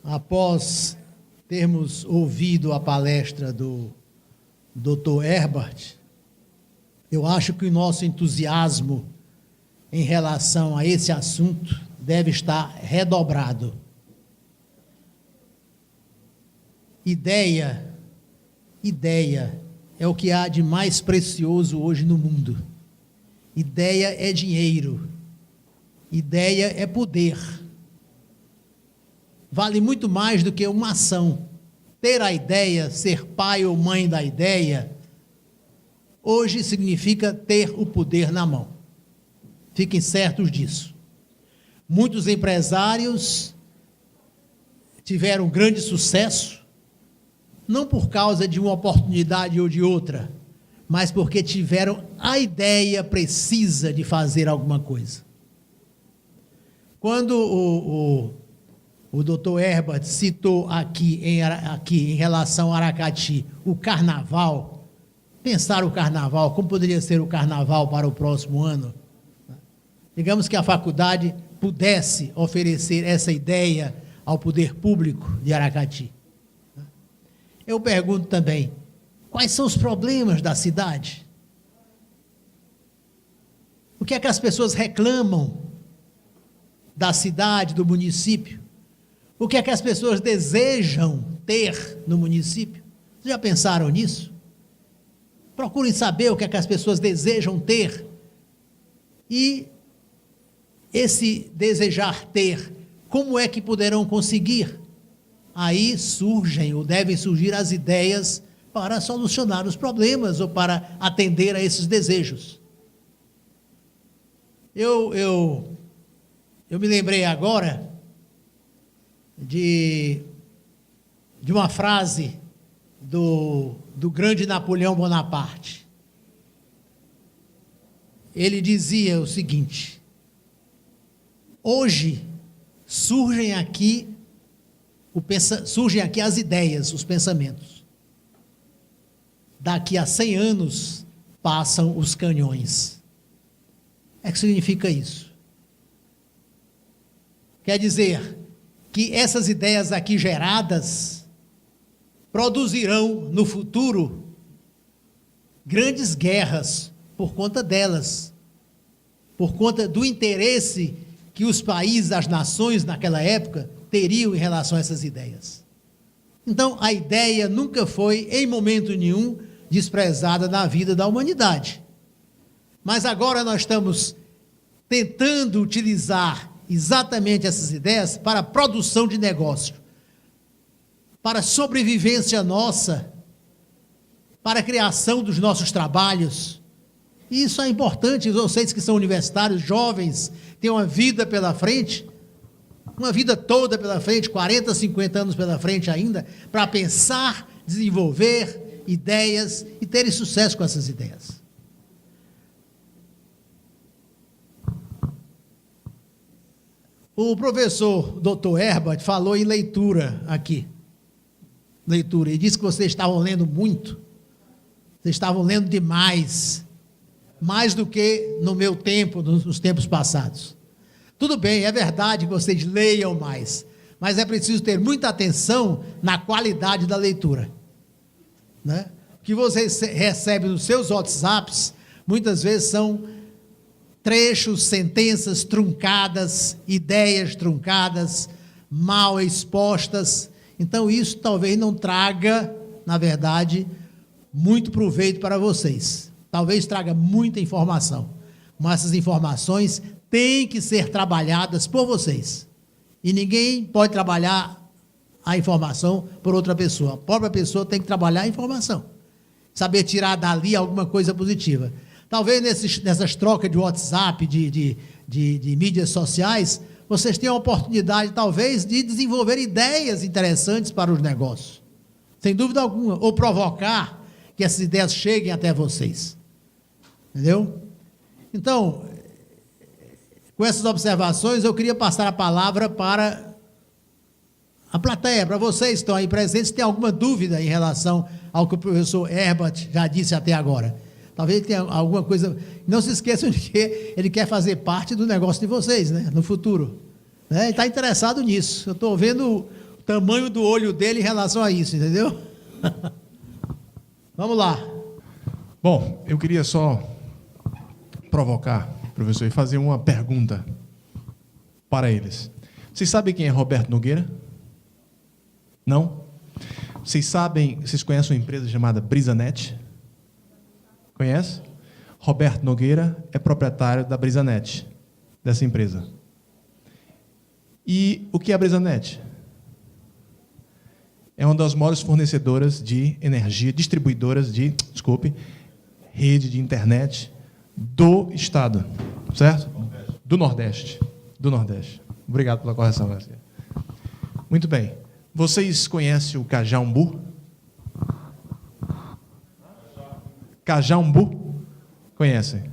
[SPEAKER 4] após termos ouvido a palestra do Dr. Herbert, eu acho que o nosso entusiasmo em relação a esse assunto deve estar redobrado. Ideia é o que há de mais precioso hoje no mundo. Ideia é dinheiro. Ideia é poder. Vale muito mais do que uma ação. Ter a ideia, ser pai ou mãe da ideia, hoje significa ter o poder na mão. Fiquem certos disso. Muitos empresários tiveram grande sucesso, não por causa de uma oportunidade ou de outra, mas porque tiveram a ideia precisa de fazer alguma coisa. Quando o Dr. Herbert citou aqui em relação a Aracati o carnaval, pensar o carnaval, como poderia ser o carnaval para o próximo ano? Digamos que a faculdade pudesse oferecer essa ideia ao poder público de Aracati. Eu pergunto também, quais são os problemas da cidade? O que é que as pessoas reclamam da cidade, do município? O que é que as pessoas desejam ter no município? Vocês já pensaram nisso? Procurem saber o que é que as pessoas desejam ter. E esse desejar ter, como é que poderão conseguir? Aí surgem ou devem surgir as ideias para solucionar os problemas ou para atender a esses desejos. Eu me lembrei agora de uma frase do grande Napoleão Bonaparte. Ele dizia o seguinte: hoje surgem aqui as ideias, os pensamentos. Daqui a 100 anos passam os canhões. O que significa isso? Quer dizer que essas ideias aqui geradas produzirão no futuro grandes guerras por conta delas, por conta do interesse que os países, as nações naquela época teriam em relação a essas ideias. Então, a ideia nunca foi, em momento nenhum, desprezada na vida da humanidade. Mas agora nós estamos tentando utilizar exatamente essas ideias para a produção de negócio, para a sobrevivência nossa, para a criação dos nossos trabalhos. E isso é importante, vocês que são universitários, jovens, têm uma vida pela frente, uma vida toda pela frente, 40, 50 anos pela frente ainda, para pensar, desenvolver ideias e terem sucesso com essas ideias. O professor Dr. Herbert falou em leitura aqui. Leitura. E disse que vocês estavam lendo muito. Vocês estavam lendo demais. Mais do que no meu tempo, nos tempos passados. Tudo bem, é verdade que vocês leiam mais. Mas é preciso ter muita atenção na qualidade da leitura. Né? O que vocês recebem nos seus WhatsApps, muitas vezes são trechos, sentenças truncadas, ideias truncadas, mal expostas. Então isso talvez não traga, na verdade, muito proveito para vocês. Talvez traga muita informação, mas essas informações têm que ser trabalhadas por vocês. E ninguém pode trabalhar a informação por outra pessoa. A própria pessoa tem que trabalhar a informação. Saber tirar dali alguma coisa positiva. Talvez nessas trocas de WhatsApp, de mídias sociais, vocês tenham a oportunidade, talvez, de desenvolver ideias interessantes para os negócios. Sem dúvida alguma. Ou provocar que essas ideias cheguem até vocês. Entendeu? Então, com essas observações, eu queria passar a palavra para a plateia, para vocês que estão aí presentes, se tem alguma dúvida em relação ao que o professor Herbert já disse até agora. Talvez tenha alguma coisa. Não se esqueçam de que ele quer fazer parte do negócio de vocês, né, no futuro. Né? Ele está interessado nisso. Eu estou vendo o tamanho do olho dele em relação a isso, entendeu? Vamos lá.
[SPEAKER 5] Bom, eu queria só provocar, professor, e fazer uma pergunta para eles. Vocês sabem quem é Roberto Nogueira? Não? Vocês conhecem uma empresa chamada Brisanet? Conhece? Roberto Nogueira é proprietário da Brisanet, dessa empresa. E o que é a Brisanet? É uma das maiores fornecedoras de energia, distribuidoras de, rede de internet do estado, certo? Do Nordeste. Do Nordeste. Obrigado pela correção, Garcia. Muito bem. Vocês conhecem o Cajambu? Cajambu? Conhecem?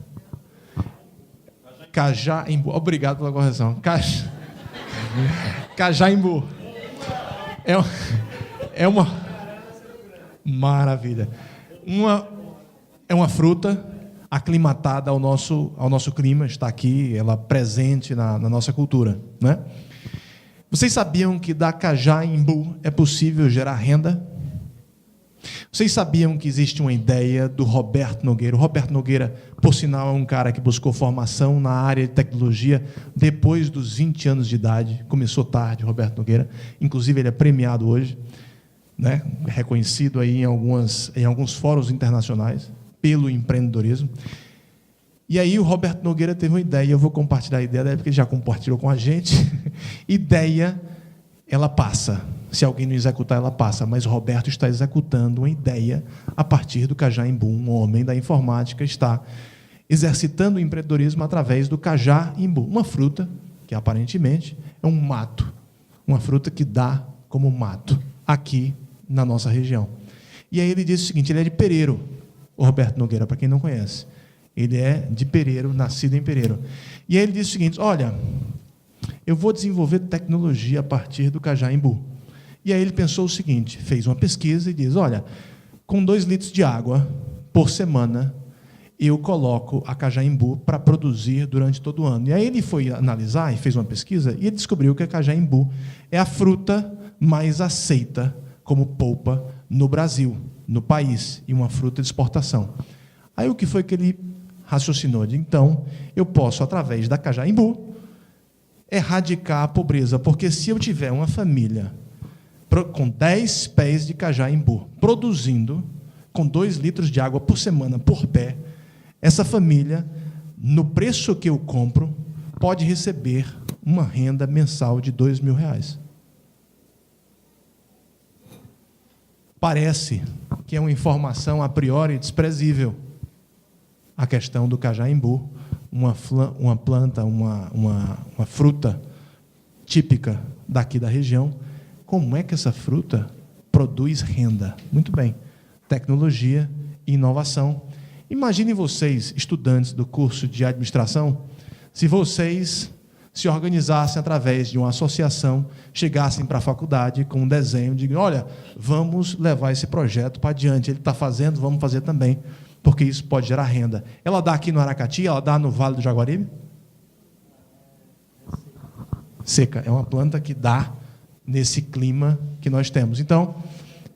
[SPEAKER 5] Cajaimbu. Obrigado pela correção. Cajaimbu. É uma maravilha. É uma fruta aclimatada ao nosso clima, está aqui, ela presente na nossa cultura, né? Vocês sabiam que da cajá-imbu é possível gerar renda? Vocês sabiam que existe uma ideia do Roberto Nogueira? O Roberto Nogueira, por sinal, é um cara que buscou formação na área de tecnologia depois dos 20 anos de idade. Começou tarde, Roberto Nogueira. Inclusive, ele é premiado hoje, né? Reconhecido aí em alguns fóruns internacionais pelo empreendedorismo. E aí o Roberto Nogueira teve uma ideia, eu vou compartilhar a ideia dele, porque ele já compartilhou com a gente. Ideia, ela passa. Se alguém não executar, ela passa. Mas o Roberto está executando uma ideia a partir do cajá-imbu. Um homem da informática está exercitando o empreendedorismo através do cajá-imbu. Uma fruta que, aparentemente, é um mato. Uma fruta que dá como mato, aqui na nossa região. E aí ele disse o seguinte, ele é de Pereiro, o Roberto Nogueira, para quem não conhece. Ele é de Pereiro, nascido em Pereiro. E aí ele disse o seguinte, olha, eu vou desenvolver tecnologia a partir do cajá-imbu. E aí ele pensou o seguinte, fez uma pesquisa e diz, olha, com 2 litros de água por semana, eu coloco a cajá-imbu para produzir durante todo o ano. E aí ele foi analisar e fez uma pesquisa e ele descobriu que a cajá-imbu é a fruta mais aceita como polpa no Brasil, no país, e uma fruta de exportação. Aí o que foi que ele raciocinou? Então, eu posso, através da cajá-imbu, erradicar a pobreza, porque se eu tiver uma família com 10 pés de cajá-imbu, produzindo com 2 litros de água por semana, por pé, essa família, no preço que eu compro, pode receber uma renda mensal de R$2.000. Parece que é uma informação a priori desprezível, a questão do cajá-imbu, uma planta, uma fruta típica daqui da região. Como é que essa fruta produz renda? Muito bem, tecnologia e inovação. Imaginem vocês, estudantes do curso de administração, se vocês se organizassem através de uma associação, chegassem para a faculdade com um desenho de, olha, vamos levar esse projeto para adiante, ele está fazendo, vamos fazer também, porque isso pode gerar renda. Ela dá aqui no Aracati, ela dá no Vale do Jaguaribe? Seca, é uma planta que dá nesse clima que nós temos. Então,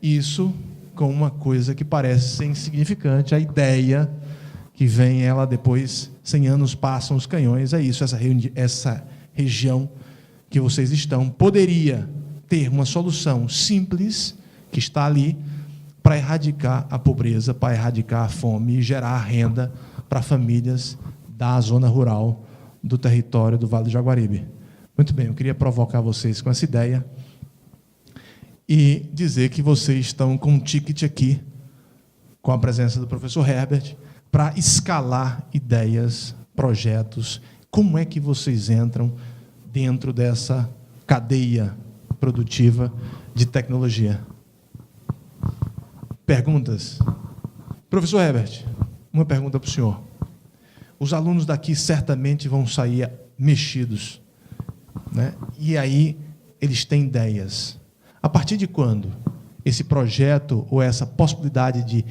[SPEAKER 5] isso com uma coisa que parece ser insignificante, a ideia que vem, ela depois, 100 anos passam os canhões, é isso, essa região que vocês estão, poderia ter uma solução simples, que está ali, para erradicar a pobreza, para erradicar a fome e gerar renda para famílias da zona rural do território do Vale do Jaguaribe. Muito bem, eu queria provocar vocês com essa ideia e dizer que vocês estão com um ticket aqui, com a presença do professor Herbert, para escalar ideias, projetos. Como é que vocês entram dentro dessa cadeia produtiva de tecnologia? Perguntas? Professor Herbert, uma pergunta para o senhor. Os alunos daqui certamente vão sair mexidos, né? E aí eles têm ideias. A partir de quando esse projeto ou essa possibilidade de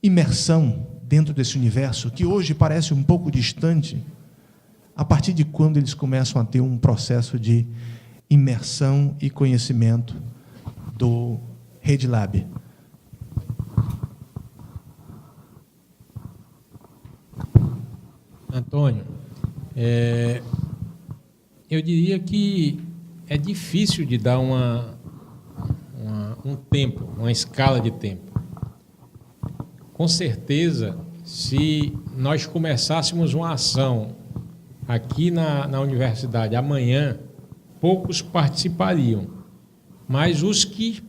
[SPEAKER 5] imersão dentro desse universo, que hoje parece um pouco distante, a partir de quando eles começam a ter um processo de imersão e conhecimento do RedLab?
[SPEAKER 3] Antônio, eu diria que é difícil de dar um tempo, uma escala de tempo. Com certeza, se nós começássemos uma ação aqui na universidade amanhã, poucos participariam, mas os que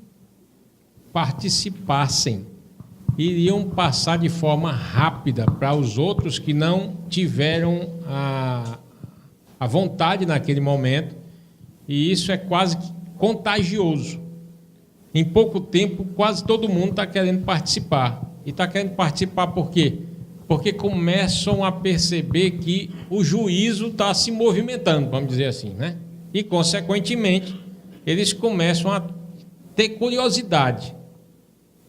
[SPEAKER 3] participassem iriam passar de forma rápida para os outros que não tiveram a vontade naquele momento, e isso é quase contagioso. Em pouco tempo, quase todo mundo está querendo participar. E está querendo participar por quê? Porque começam a perceber que o juízo está se movimentando, vamos dizer assim, né? E, consequentemente, eles começam a ter curiosidade.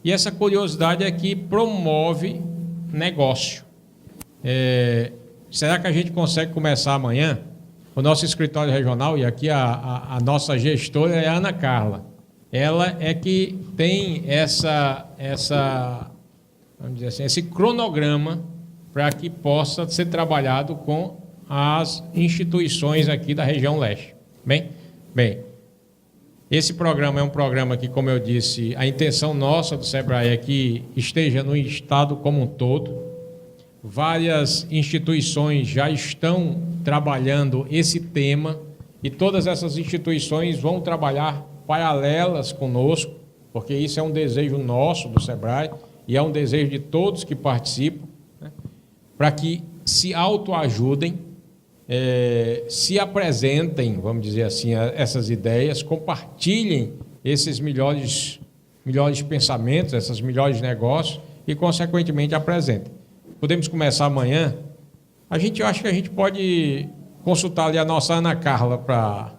[SPEAKER 3] E essa curiosidade é que promove negócio. Será que a gente consegue começar amanhã? O nosso escritório regional, e aqui a nossa gestora é a Ana Carla. Ela é que tem vamos dizer assim, esse cronograma para que possa ser trabalhado com as instituições aqui da região leste. Bem, esse programa é um programa que, como eu disse, a intenção nossa do SEBRAE é que esteja no estado como um todo. Várias instituições já estão trabalhando esse tema e todas essas instituições vão trabalhar paralelas conosco, porque isso é um desejo nosso do SEBRAE e é um desejo de todos que participam, né, para que se autoajudem, se apresentem, vamos dizer assim, essas ideias, compartilhem esses melhores pensamentos, esses melhores negócios e, consequentemente, apresentem. Podemos começar amanhã. Eu acho que a gente pode consultar ali a nossa Ana Carla para...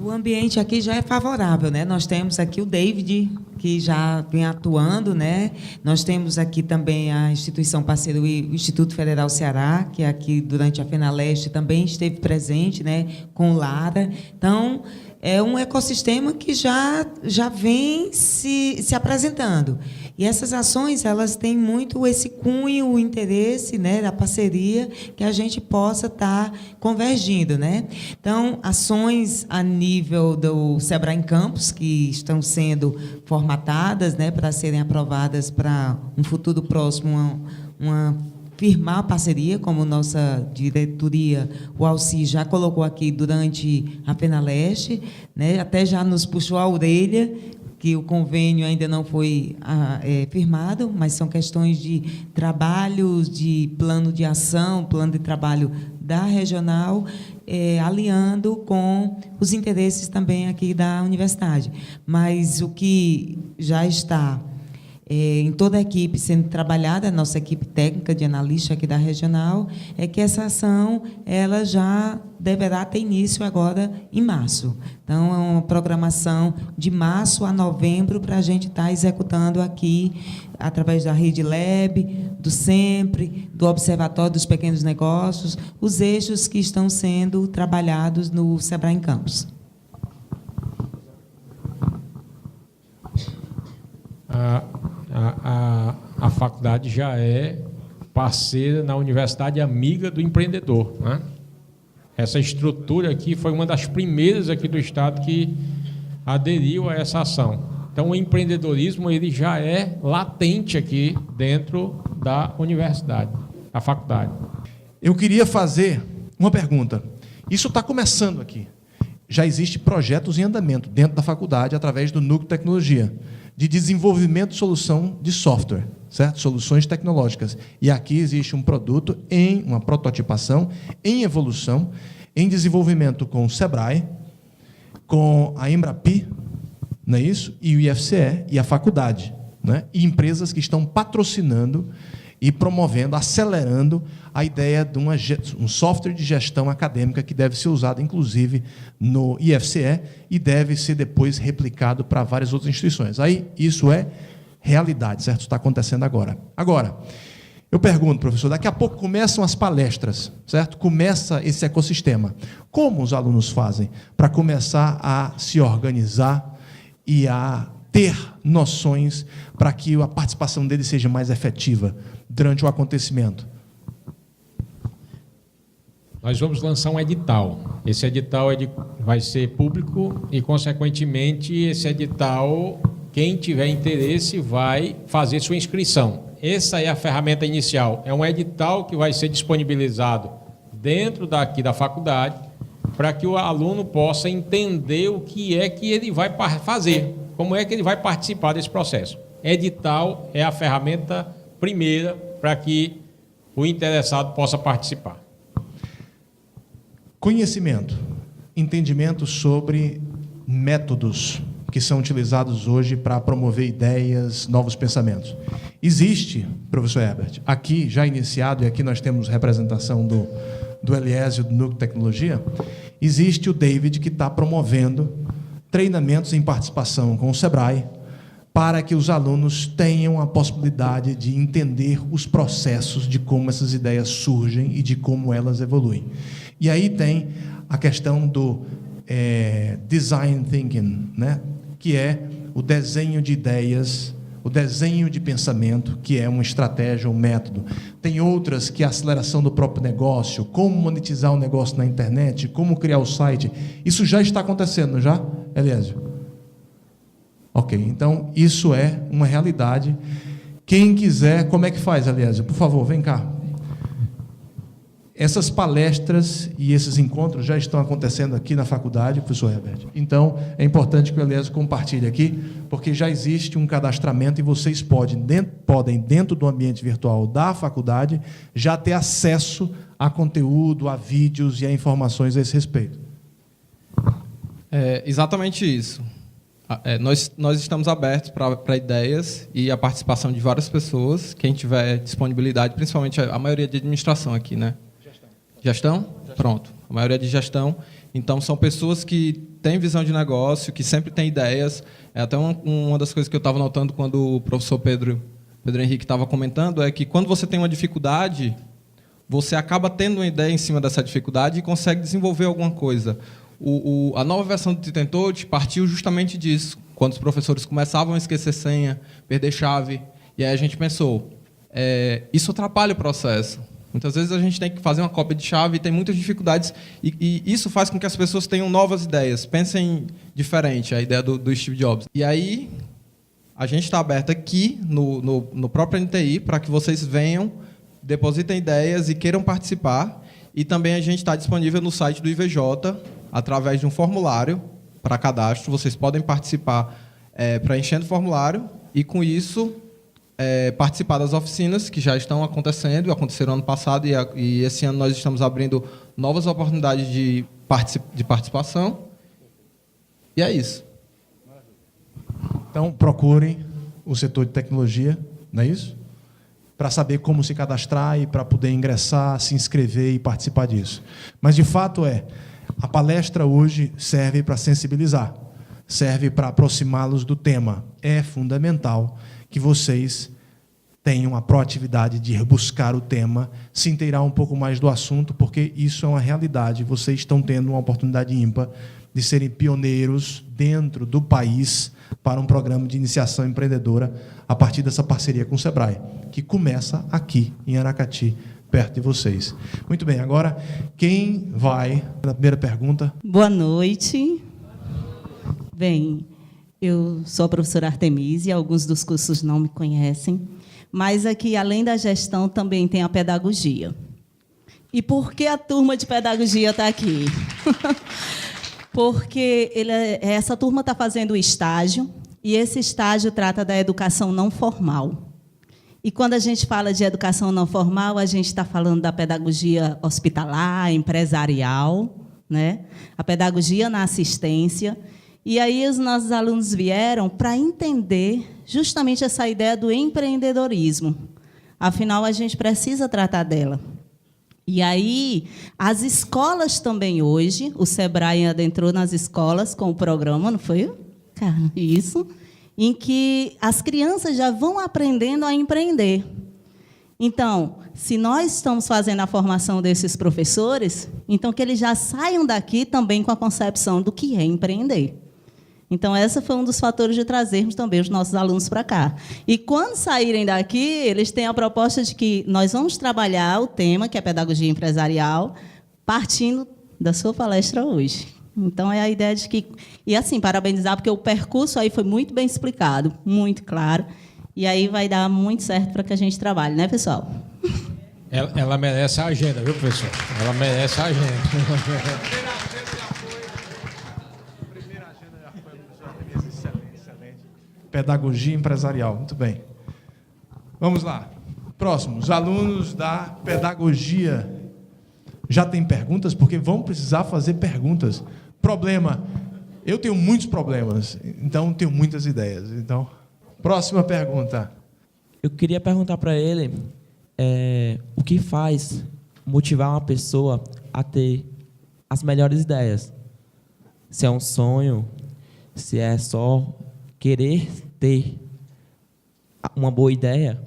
[SPEAKER 6] O ambiente aqui já é favorável, né? Nós temos aqui o David, que já vem atuando, né? Nós temos aqui também a instituição parceira, o Instituto Federal Ceará, que aqui durante a FENALESTE também esteve presente, né? Com o Lara. Então, é um ecossistema que já vem se apresentando. E essas ações, elas têm muito esse cunho, o interesse, né, da parceria, que a gente possa estar convergindo, né? Então, ações a nível do SEBRAE em Campos, que estão sendo formatadas, né, para serem aprovadas para um futuro próximo, firmar a parceria, como nossa diretoria, o Alci, já colocou aqui durante a FENALESTE, né, até já nos puxou a orelha, que o convênio ainda não foi firmado, mas são questões de trabalhos, de plano de ação, plano de trabalho da regional, alinhando com os interesses também aqui da universidade. Mas o que já está em toda a equipe sendo trabalhada, a nossa equipe técnica de analista aqui da regional, é que essa ação ela já deverá ter início agora em março. Então, é uma programação de março a novembro para a gente estar executando aqui, através da Rede Lab, do SEMPRE, do Observatório dos Pequenos Negócios, os eixos que estão sendo trabalhados no SEBRAE em Campos.
[SPEAKER 3] A faculdade já é parceira na Universidade Amiga do Empreendedor, né? Essa estrutura aqui foi uma das primeiras aqui do estado que aderiu a essa ação. Então, o empreendedorismo ele já é latente aqui dentro da universidade, da faculdade.
[SPEAKER 5] Eu queria fazer uma pergunta. Isso está começando aqui. Já existem projetos em andamento dentro da faculdade através do Núcleo de Tecnologia, de desenvolvimento de solução de software, certo? Soluções tecnológicas. E aqui existe um produto em uma prototipação, em evolução, em desenvolvimento com o SEBRAE, com a Embrapi, não é isso? E o IFCE e a faculdade, né? E empresas que estão patrocinando e promovendo, acelerando a ideia de um software de gestão acadêmica que deve ser usado, inclusive, no IFCE e deve ser depois replicado para várias outras instituições. Aí, isso é realidade, certo? Está acontecendo agora. Agora, eu pergunto, professor, daqui a pouco começam as palestras, certo? Começa esse ecossistema. Como os alunos fazem para começar a se organizar e a ter noções para que a participação deles seja mais efetiva durante o acontecimento?
[SPEAKER 3] Nós vamos lançar um edital. Esse edital vai ser público e, consequentemente, esse edital, quem tiver interesse vai fazer sua inscrição. Essa é a ferramenta inicial. É um edital que vai ser disponibilizado dentro daqui da faculdade para que o aluno possa entender o que é que ele vai fazer, como é que ele vai participar desse processo. Edital é a ferramenta primeira para que o interessado possa participar.
[SPEAKER 5] Conhecimento, entendimento sobre métodos que são utilizados hoje para promover ideias, novos pensamentos. Existe, professor Herbert, aqui já iniciado, e aqui nós temos representação do Eliésio, do Núcleo de Tecnologia, existe o David que está promovendo treinamentos em participação com o SEBRAE para que os alunos tenham a possibilidade de entender os processos de como essas ideias surgem e de como elas evoluem. E aí tem a questão do design thinking, né? Que é o desenho de ideias, o desenho de pensamento, que é uma estratégia, um método. Tem outras que é a aceleração do próprio negócio, como monetizar um negócio na internet, como criar o site. Isso já está acontecendo, já, Eliésio? Ok, então isso é uma realidade. Quem quiser, como é que faz, Eliésio? Por favor, vem cá. Essas palestras e esses encontros já estão acontecendo aqui na faculdade, professor Herbert. Então, é importante que o Eliésio compartilhe aqui, porque já existe um cadastramento e vocês podem, dentro do ambiente virtual da faculdade, já ter acesso a conteúdo, a vídeos e a informações a esse respeito.
[SPEAKER 7] É exatamente isso. Nós estamos abertos para ideias e a participação de várias pessoas, quem tiver disponibilidade, principalmente a maioria de administração aqui, né? Gestão? Pronto. A maioria de gestão. Então, são pessoas que têm visão de negócio, que sempre têm ideias. É até uma das coisas que eu estava notando quando o professor Pedro Henrique estava comentando, é que quando você tem uma dificuldade, você acaba tendo uma ideia em cima dessa dificuldade e consegue desenvolver alguma coisa. A nova versão do Titentote partiu justamente disso, quando os professores começavam a esquecer senha, perder chave, e aí a gente pensou, isso atrapalha o processo. Muitas vezes a gente tem que fazer uma cópia de chave e tem muitas dificuldades, e isso faz com que as pessoas tenham novas ideias, pensem diferente, a ideia do Steve Jobs. E aí, a gente está aberto aqui, no próprio NTI, para que vocês venham, depositem ideias e queiram participar, e também a gente está disponível no site do IVJ, através de um formulário para cadastro. Vocês podem participar preenchendo o formulário e, com isso, participar das oficinas que já estão acontecendo, aconteceram ano passado, e esse ano nós estamos abrindo novas oportunidades de participação. E é isso.
[SPEAKER 5] Então, procurem o setor de tecnologia, não é isso? Para saber como se cadastrar e para poder ingressar, se inscrever e participar disso. Mas, de fato, a palestra hoje serve para sensibilizar, serve para aproximá-los do tema. É fundamental que vocês tenham a proatividade de buscar o tema, se inteirar um pouco mais do assunto, porque isso é uma realidade. Vocês estão tendo uma oportunidade ímpar de serem pioneiros dentro do país para um programa de iniciação empreendedora a partir dessa parceria com o Sebrae, que começa aqui em Aracati, perto de vocês. Muito bem, agora, quem vai na primeira pergunta?
[SPEAKER 8] Boa noite. Bem, eu sou a professora Artemisia, alguns dos cursos não me conhecem, mas aqui, além da gestão, também tem a pedagogia. E por que a turma de pedagogia está aqui? Porque essa turma está fazendo estágio, e esse estágio trata da educação não formal. E quando a gente fala de educação não formal, a gente está falando da pedagogia hospitalar, empresarial, né? A pedagogia na assistência. E aí os nossos alunos vieram para entender justamente essa ideia do empreendedorismo. Afinal, a gente precisa tratar dela. E aí, as escolas também hoje, o Sebrae adentrou nas escolas com o programa, não foi? Cara, isso. Em que as crianças já vão aprendendo a empreender. Então, se nós estamos fazendo a formação desses professores, então que eles já saiam daqui também com a concepção do que é empreender. Então, esse foi um dos fatores de trazermos também os nossos alunos para cá. E, quando saírem daqui, eles têm a proposta de que nós vamos trabalhar o tema, que é pedagogia empresarial, partindo da sua palestra hoje. Então, é a ideia de que... E, assim, parabenizar, porque o percurso aí foi muito bem explicado, muito claro, e aí vai dar muito certo para que a gente trabalhe, né, pessoal?
[SPEAKER 3] Ela merece a agenda, viu, professor? Ela merece a agenda.
[SPEAKER 5] Pedagogia empresarial. Muito bem. Vamos lá. Próximo. Os alunos da pedagogia. Já tem perguntas? Porque vão precisar fazer perguntas. Problema. Eu tenho muitos problemas, então tenho muitas ideias. Então, próxima pergunta.
[SPEAKER 9] Eu queria perguntar para ele o que faz motivar uma pessoa a ter as melhores ideias. Se é um sonho, se é só querer ter uma boa ideia,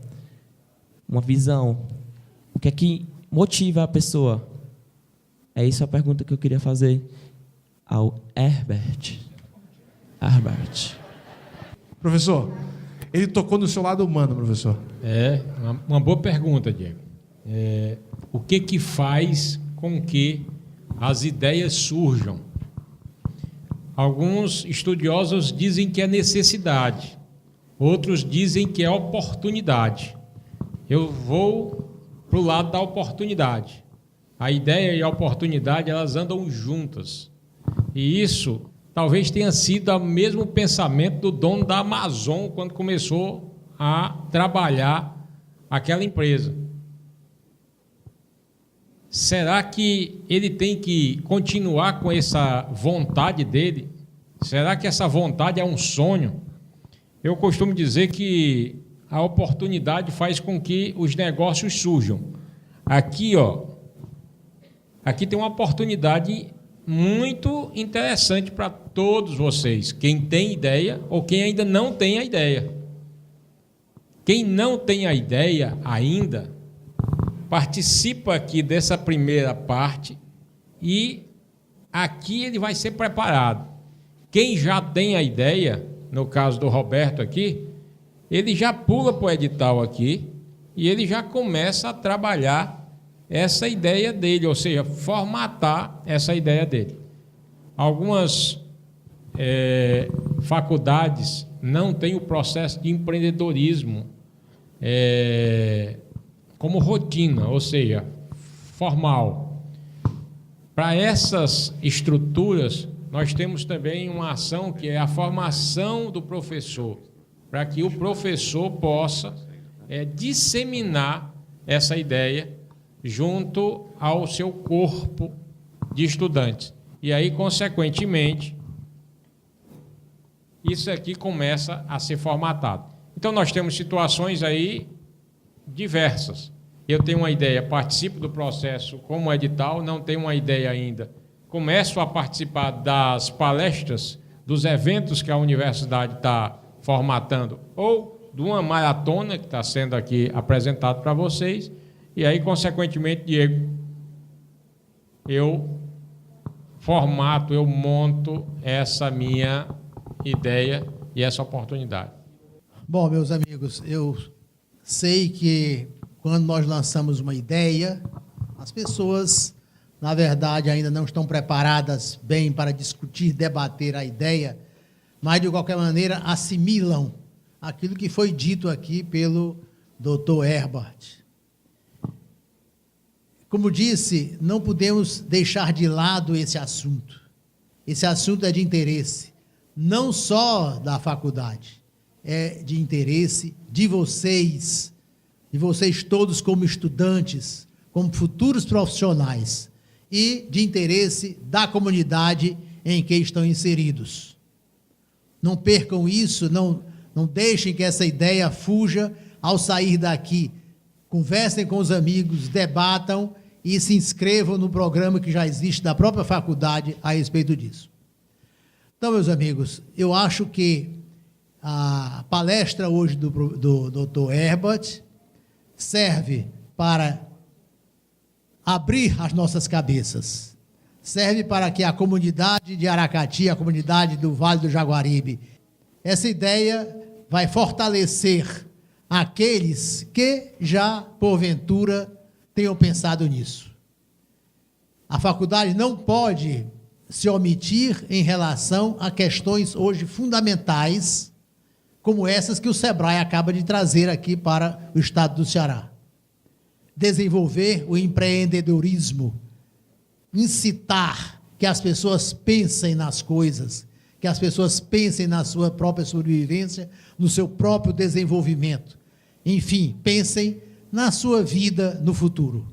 [SPEAKER 9] uma visão, o que é que motiva a pessoa? É isso a pergunta que eu queria fazer ao Herbert.
[SPEAKER 5] Professor, ele tocou no seu lado humano, professor.
[SPEAKER 3] Uma boa pergunta, Diego. O que faz com que as ideias surjam? Alguns estudiosos dizem que é necessidade, outros dizem que é oportunidade. Eu vou para o lado da oportunidade. A ideia e a oportunidade, elas andam juntas. E isso talvez tenha sido o mesmo pensamento do dono da Amazon quando começou a trabalhar aquela empresa. Será que ele tem que continuar com essa vontade dele? Será que essa vontade é um sonho? Eu costumo dizer que a oportunidade faz com que os negócios surjam. Aqui tem uma oportunidade muito interessante para todos vocês, quem tem ideia ou quem ainda não tem a ideia. Quem não tem a ideia ainda, participa aqui dessa primeira parte e aqui ele vai ser preparado. Quem já tem a ideia, no caso do Roberto aqui, ele já pula para o edital aqui e ele já começa a trabalhar essa ideia dele, ou seja, formatar essa ideia dele. Algumas faculdades não têm o processo de empreendedorismo como rotina, ou seja, formal. Para essas estruturas, nós temos também uma ação que é a formação do professor, para que o professor possa disseminar essa ideia junto ao seu corpo de estudantes. E aí, consequentemente, isso aqui começa a ser formatado. Então, nós temos situações aí diversas. Eu tenho uma ideia, participo do processo como edital, não tenho uma ideia ainda. Começo a participar das palestras, dos eventos que a universidade está formatando, ou de uma maratona que está sendo aqui apresentado para vocês, e aí, consequentemente, Diego, eu formato, eu monto essa minha ideia e essa oportunidade.
[SPEAKER 4] Bom, meus amigos, eu sei que quando nós lançamos uma ideia, as pessoas, na verdade, ainda não estão preparadas bem para discutir, debater a ideia, mas, de qualquer maneira, assimilam aquilo que foi dito aqui pelo Dr. Herbert. Como disse, não podemos deixar de lado esse assunto. Esse assunto é de interesse, não só da faculdade, é de interesse de vocês todos como estudantes, como futuros profissionais, e de interesse da comunidade em que estão inseridos. Não percam isso, não deixem que essa ideia fuja ao sair daqui. Conversem com os amigos, debatam e se inscrevam no programa que já existe da própria faculdade a respeito disso. Então, meus amigos, eu acho que a palestra hoje do Dr. Herbert serve para abrir as nossas cabeças, serve para que a comunidade de Aracati, a comunidade do Vale do Jaguaribe, essa ideia vai fortalecer aqueles que já, porventura, tenham pensado nisso. A faculdade não pode se omitir em relação a questões hoje fundamentais, como essas que o SEBRAE acaba de trazer aqui para o estado do Ceará. Desenvolver o empreendedorismo, incitar que as pessoas pensem nas coisas, que as pessoas pensem na sua própria sobrevivência, no seu próprio desenvolvimento. Enfim, pensem na sua vida no futuro.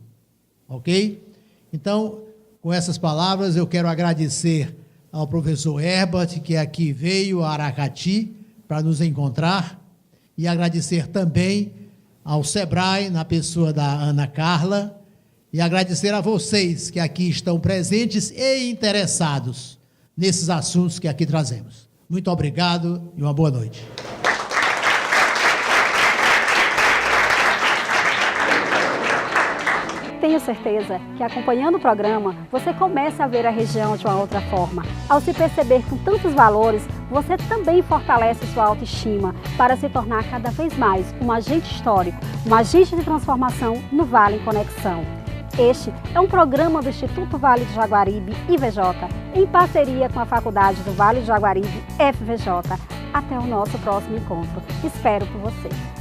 [SPEAKER 4] Ok? Então, com essas palavras, eu quero agradecer ao professor Herbert, que aqui veio a Aracati para nos encontrar, e agradecer também ao SEBRAE, na pessoa da Ana Carla, e agradecer a vocês que aqui estão presentes e interessados nesses assuntos que aqui trazemos. Muito obrigado e uma boa noite.
[SPEAKER 1] Tenho certeza que acompanhando o programa, você começa a ver a região de uma outra forma. Ao se perceber com tantos valores, você também fortalece sua autoestima para se tornar cada vez mais um agente histórico, um agente de transformação no Vale em Conexão. Este é um programa do Instituto Vale do Jaguaribe, IVJ, em parceria com a Faculdade do Vale do Jaguaribe, FVJ. Até o nosso próximo encontro. Espero por você.